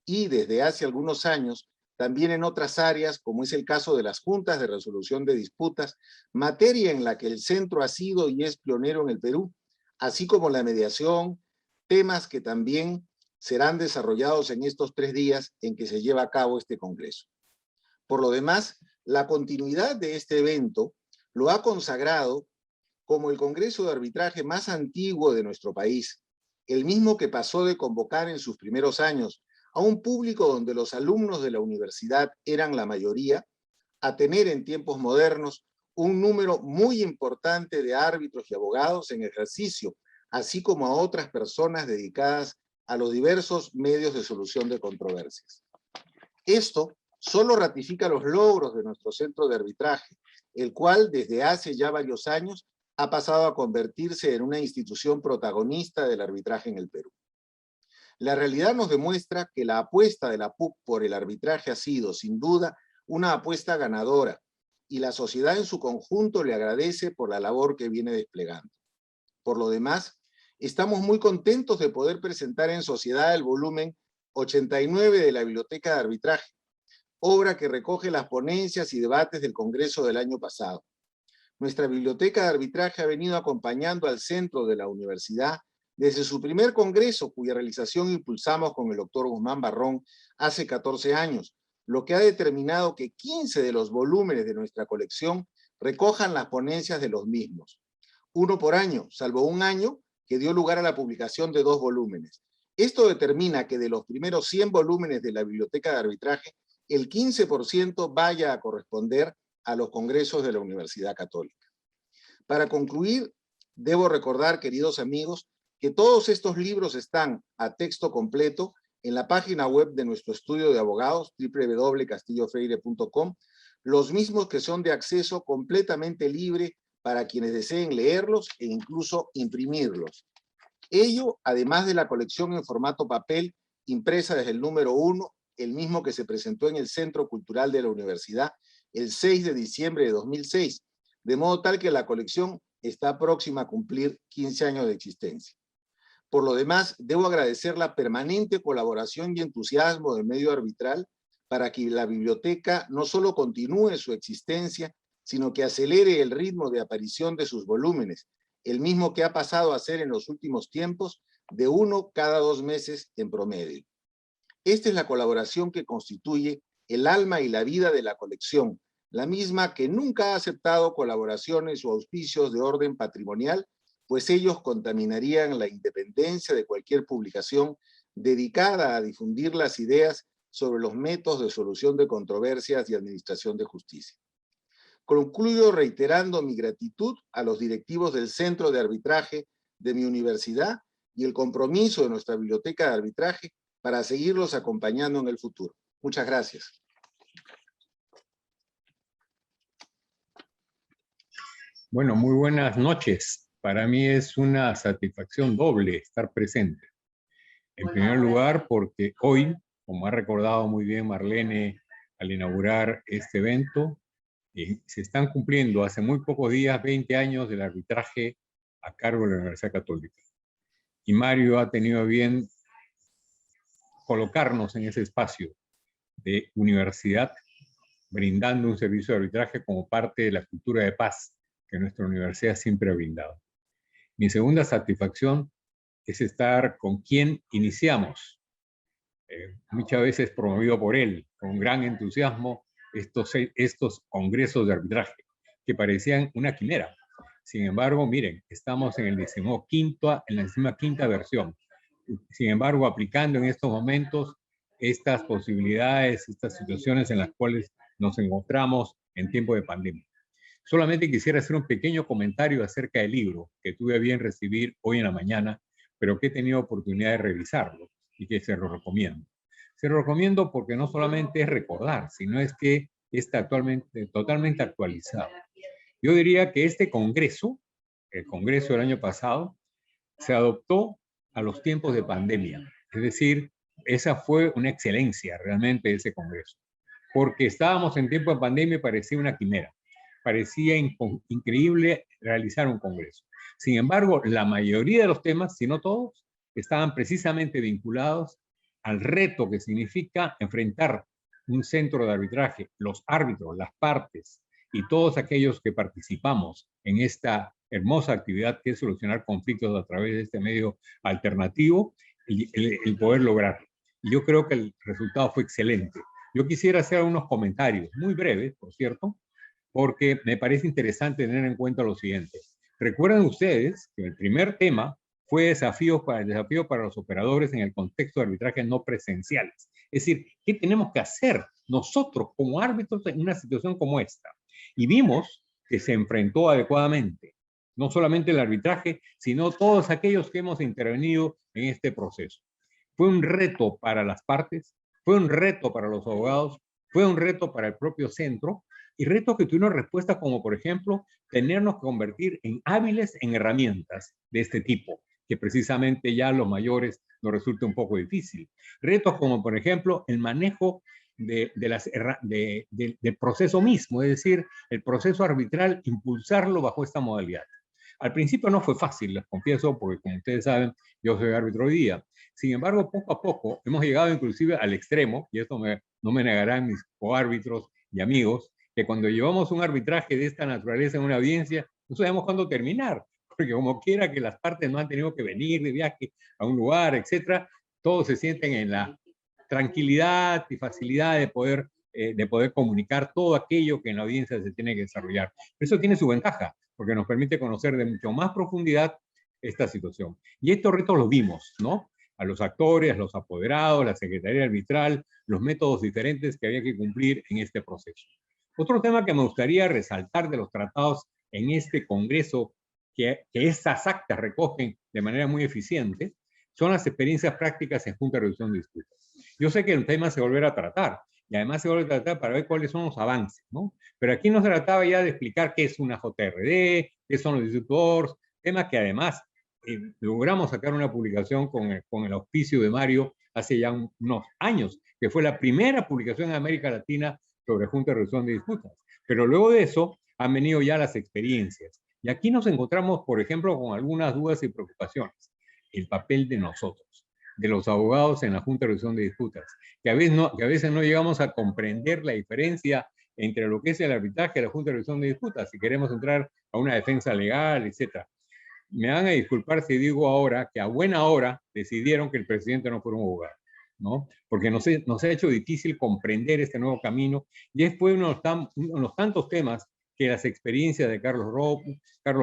y desde hace algunos años también en otras áreas, como es el caso de las juntas de resolución de disputas, materia en la que el centro ha sido y es pionero en el Perú, así como la mediación, temas que también serán desarrollados en estos 3 días en que se lleva a cabo este congreso. Por lo demás, la continuidad de este evento lo ha consagrado como el congreso de arbitraje más antiguo de nuestro país, el mismo que pasó de convocar en sus primeros años a un público donde los alumnos de la universidad eran la mayoría, a tener en tiempos modernos un número muy importante de árbitros y abogados en ejercicio, así como a otras personas dedicadas a los diversos medios de solución de controversias. Esto solo ratifica los logros de nuestro centro de arbitraje, el cual desde hace ya varios años ha pasado a convertirse en una institución protagonista del arbitraje en el Perú. La realidad nos demuestra que la apuesta de la PUC por el arbitraje ha sido, sin duda, una apuesta ganadora, y la sociedad en su conjunto le agradece por la labor que viene desplegando. Por lo demás, estamos muy contentos de poder presentar en sociedad el volumen 89 de la Biblioteca de Arbitraje, obra que recoge las ponencias y debates del Congreso del año pasado. Nuestra Biblioteca de Arbitraje ha venido acompañando al centro de la universidad desde su primer congreso, cuya realización impulsamos con el doctor Guzmán Barrón hace 14 años, lo que ha determinado que 15 de los volúmenes de nuestra colección recojan las ponencias de los mismos. Uno por año, salvo un año que dio lugar a la publicación de 2 volúmenes. Esto determina que de los primeros 100 volúmenes de la Biblioteca de Arbitraje, el 15% vaya a corresponder a los congresos de la Universidad Católica. Para concluir, debo recordar, queridos amigos, que todos estos libros están a texto completo en la página web de nuestro estudio de abogados, www.castillofreire.com, los mismos que son de acceso completamente libre para quienes deseen leerlos e incluso imprimirlos. Ello, además de la colección en formato papel, impresa desde el número 1, el mismo que se presentó en el Centro Cultural de la Universidad el 6 de diciembre de 2006, de modo tal que la colección está próxima a cumplir 15 años de existencia. Por lo demás, debo agradecer la permanente colaboración y entusiasmo del medio arbitral para que la biblioteca no solo continúe su existencia, sino que acelere el ritmo de aparición de sus volúmenes, el mismo que ha pasado a ser en los últimos tiempos de 1 cada 2 meses en promedio. Esta es la colaboración que constituye el alma y la vida de la colección, la misma que nunca ha aceptado colaboraciones o auspicios de orden patrimonial, pues ellos contaminarían la independencia de cualquier publicación dedicada a difundir las ideas sobre los métodos de solución de controversias y administración de justicia. Concluyo reiterando mi gratitud a los directivos del Centro de Arbitraje de mi universidad y el compromiso de nuestra Biblioteca de Arbitraje para seguirlos acompañando en el futuro. Muchas gracias. Bueno, muy buenas noches. Para mí es una satisfacción doble estar presente. En primer lugar, porque hoy, como ha recordado muy bien Marlene al inaugurar este evento, se están cumpliendo hace muy pocos días 20 años del arbitraje a cargo de la Universidad Católica. Y Mario ha tenido bien colocarnos en ese espacio de universidad, brindando un servicio de arbitraje como parte de la cultura de paz que nuestra universidad siempre ha brindado. Mi segunda satisfacción es estar con quien iniciamos, muchas veces promovido por él, con gran entusiasmo, estos congresos de arbitraje, que parecían una quimera. Sin embargo, miren, estamos en la 15ª versión. Sin embargo, aplicando en estos momentos estas posibilidades, estas situaciones en las cuales nos encontramos en tiempo de pandemia. Solamente quisiera hacer un pequeño comentario acerca del libro que tuve a bien recibir hoy en la mañana, pero que he tenido oportunidad de revisarlo y que se lo recomiendo. Se lo recomiendo porque no solamente es recordar, sino es que está totalmente actualizado. Yo diría que este congreso, el congreso del año pasado, se adoptó a los tiempos de pandemia. Es decir, esa fue una excelencia realmente ese congreso. Porque estábamos en tiempo de pandemia y parecía una quimera. Parecía increíble realizar un congreso. Sin embargo, la mayoría de los temas, si no todos, estaban precisamente vinculados al reto que significa enfrentar un centro de arbitraje, los árbitros, las partes y todos aquellos que participamos en esta hermosa actividad que es solucionar conflictos a través de este medio alternativo y el poder lograrlo. Y yo creo que el resultado fue excelente. Yo quisiera hacer unos comentarios, muy breves, por cierto, porque me parece interesante tener en cuenta lo siguiente. Recuerden ustedes que el primer tema fue el desafío para los operadores en el contexto de arbitraje no presenciales. Es decir, ¿qué tenemos que hacer nosotros como árbitros en una situación como esta? Y vimos que se enfrentó adecuadamente, no solamente el arbitraje, sino todos aquellos que hemos intervenido en este proceso. Fue un reto para las partes, fue un reto para los abogados, fue un reto para el propio centro, y retos que tuvieron respuesta como, por ejemplo, tenernos que convertir en hábiles en herramientas de este tipo, que precisamente ya a los mayores nos resulta un poco difícil. Retos como, por ejemplo, el manejo del proceso mismo, es decir, el proceso arbitral, impulsarlo bajo esta modalidad. Al principio no fue fácil, les confieso, porque como ustedes saben, yo soy árbitro hoy día. Sin embargo, poco a poco hemos llegado inclusive al extremo, y esto no me negarán mis coárbitros y amigos, que cuando llevamos un arbitraje de esta naturaleza en una audiencia, no sabemos cuándo terminar, porque como quiera que las partes no han tenido que venir de viaje a un lugar, etcétera, todos se sienten en la tranquilidad y facilidad de poder comunicar todo aquello que en la audiencia se tiene que desarrollar. Eso tiene su ventaja, porque nos permite conocer de mucho más profundidad esta situación. Y estos retos los vimos, ¿no? A los actores, a los apoderados, la Secretaría Arbitral, los métodos diferentes que había que cumplir en este proceso. Otro tema que me gustaría resaltar de los tratados en este Congreso, que estas actas recogen de manera muy eficiente, son las experiencias prácticas en Junta de Resolución de Disputas. Yo sé que el tema se volverá a tratar, y además se vuelve a tratar para ver cuáles son los avances, ¿no? Pero aquí no se trataba ya de explicar qué es una JRD, qué son los disputadores, temas que además logramos sacar una publicación con el auspicio de Mario hace ya unos años, que fue la primera publicación en América Latina sobre Junta de Resolución de Disputas. Pero luego de eso han venido ya las experiencias. Y aquí nos encontramos, por ejemplo, con algunas dudas y preocupaciones. El papel de nosotros, de los abogados en la Junta de Resolución de Disputas, que a veces no llegamos a comprender la diferencia entre lo que es el arbitraje y la Junta de Resolución de Disputas, si queremos entrar a una defensa legal, etc. Me van a disculpar si digo ahora que a buena hora decidieron que el presidente no fuera un abogado, ¿no? Porque nos ha hecho difícil comprender este nuevo camino, y fue uno de los tantos temas que las experiencias de Carlos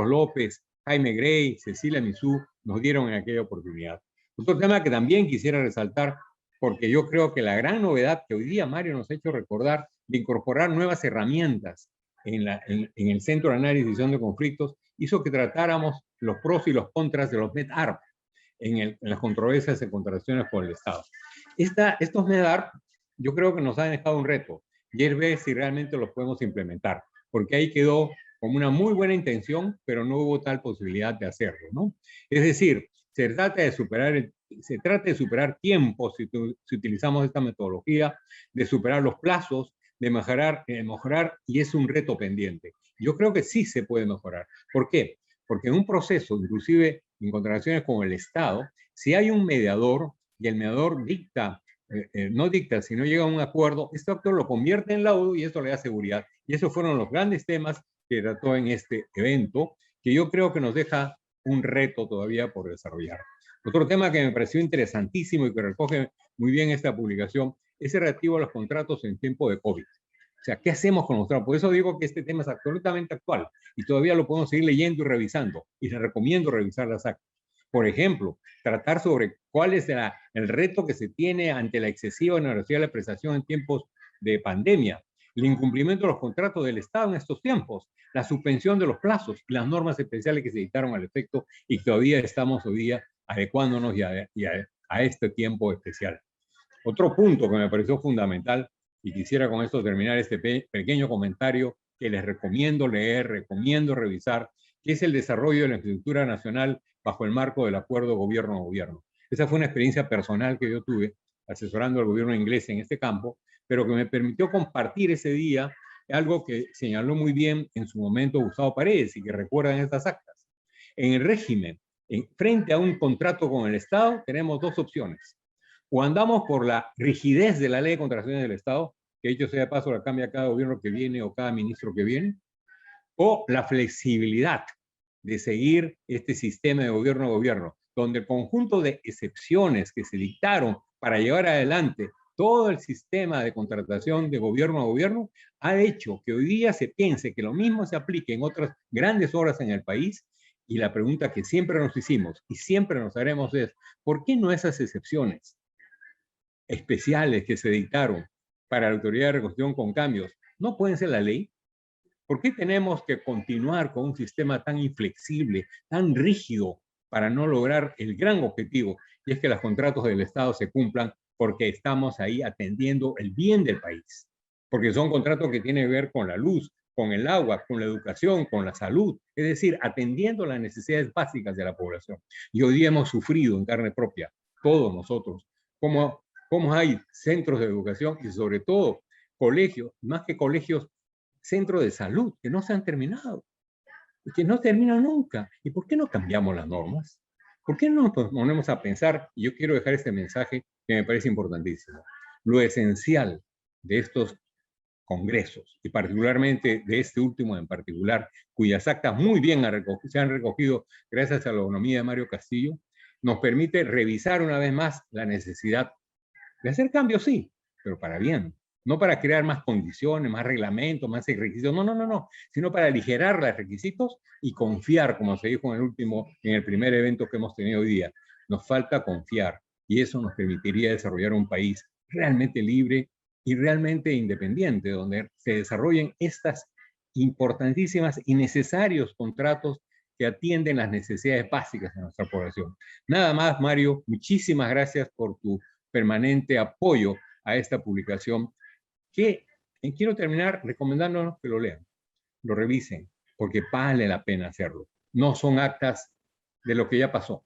López, Jaime Gray, Cecilia Misú nos dieron en aquella oportunidad. Otro tema que también quisiera resaltar, porque yo creo que la gran novedad que hoy día Mario nos ha hecho recordar de incorporar nuevas herramientas en el Centro de Análisis y Decisión de Conflictos, hizo que tratáramos los pros y los contras de los NetARP en las controversias y contrataciones por el Estado. Estos NetARP yo creo que nos han dejado un reto, y es ver si realmente los podemos implementar, porque ahí quedó como una muy buena intención, pero no hubo tal posibilidad de hacerlo, ¿no? Es decir, se trata de superar tiempos si utilizamos esta metodología, de superar los plazos, de mejorar, y es un reto pendiente. Yo creo que sí se puede mejorar. ¿Por qué? Porque en un proceso, inclusive en contrataciones con el Estado, si hay un mediador y el mediador no dicta, sino llega a un acuerdo, este actor lo convierte en laudo y esto le da seguridad. Y esos fueron los grandes temas que trató en este evento, que yo creo que nos deja un reto todavía por desarrollar. Otro tema que me pareció interesantísimo y que recoge muy bien esta publicación es el relativo a los contratos en tiempo de COVID. O sea, ¿qué hacemos con los contratos? Por eso digo que este tema es absolutamente actual y todavía lo podemos seguir leyendo y revisando. Y les recomiendo revisar las actas. Por ejemplo, tratar sobre cuál es el reto que se tiene ante la excesiva onerosidad de la prestación en tiempos de pandemia, el incumplimiento de los contratos del Estado en estos tiempos, la suspensión de los plazos y las normas especiales que se dictaron al efecto y que todavía estamos hoy día adecuándonos a este tiempo especial. Otro punto que me pareció fundamental, y quisiera con esto terminar este pequeño comentario que les recomiendo leer, recomiendo revisar, que es el desarrollo de la infraestructura nacional bajo el marco del acuerdo gobierno a gobierno. Esa fue una experiencia personal que yo tuve asesorando al gobierno inglés en este campo, pero que me permitió compartir ese día algo que señaló muy bien en su momento Gustavo Paredes y que recuerdan estas actas. En el régimen, frente a un contrato con el Estado, tenemos dos opciones. O andamos por la rigidez de la ley de contrataciones del Estado, que dicho sea de paso la cambia cada gobierno que viene o cada ministro que viene, o la flexibilidad de seguir este sistema de gobierno a gobierno, donde el conjunto de excepciones que se dictaron para llevar adelante todo el sistema de contratación de gobierno a gobierno ha hecho que hoy día se piense que lo mismo se aplique en otras grandes obras en el país Y la pregunta que siempre nos hicimos y siempre nos haremos es, ¿por qué no esas excepciones especiales que se dictaron para la autoridad de reconstrucción con cambios no pueden ser la ley? ¿Por qué tenemos que continuar con un sistema tan inflexible, tan rígido, para no lograr el gran objetivo? Y es que los contratos del Estado se cumplan porque estamos ahí atendiendo el bien del país. Porque son contratos que tienen que ver con la luz, con el agua, con la educación, con la salud. Es decir, atendiendo las necesidades básicas de la población. Y hoy día hemos sufrido en carne propia, todos nosotros, cómo hay centros de educación y sobre todo colegios, más que colegios, centros de salud que no se han terminado, que no terminan nunca. ¿Y por qué no cambiamos las normas? ¿Por qué no nos ponemos a pensar? Y yo quiero dejar este mensaje que me parece importantísimo. Lo esencial de estos congresos, y particularmente de este último en particular, cuyas actas muy bien se han recogido gracias a la economía de Mario Castillo, nos permite revisar una vez más la necesidad de hacer cambios, sí, pero para bien. No para crear más condiciones, más reglamentos, más requisitos, no, sino para aligerar los requisitos y confiar, como se dijo en el primer evento que hemos tenido hoy día. Nos falta confiar y eso nos permitiría desarrollar un país realmente libre y realmente independiente, donde se desarrollen estas importantísimas y necesarios contratos que atienden las necesidades básicas de nuestra población. Nada más, Mario, muchísimas gracias por tu permanente apoyo a esta publicación, que quiero terminar recomendándonos que lo lean, lo revisen, porque vale la pena hacerlo. No son actas de lo que ya pasó,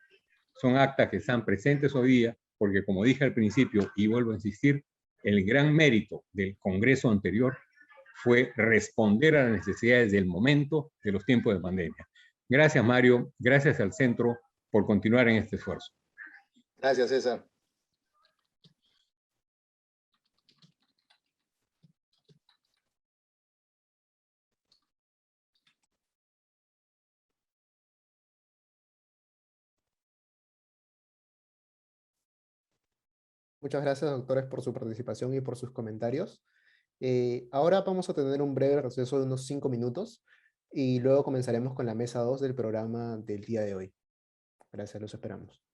son actas que están presentes hoy día, porque como dije al principio, y vuelvo a insistir, el gran mérito del Congreso anterior fue responder a las necesidades del momento de los tiempos de pandemia. Gracias, Mario, gracias al Centro por continuar en este esfuerzo. Gracias, César. Muchas gracias, doctores, por su participación y por sus comentarios. Ahora vamos a tener un breve receso de unos 5 minutos y luego comenzaremos con la mesa 2 del programa del día de hoy. Gracias, los esperamos.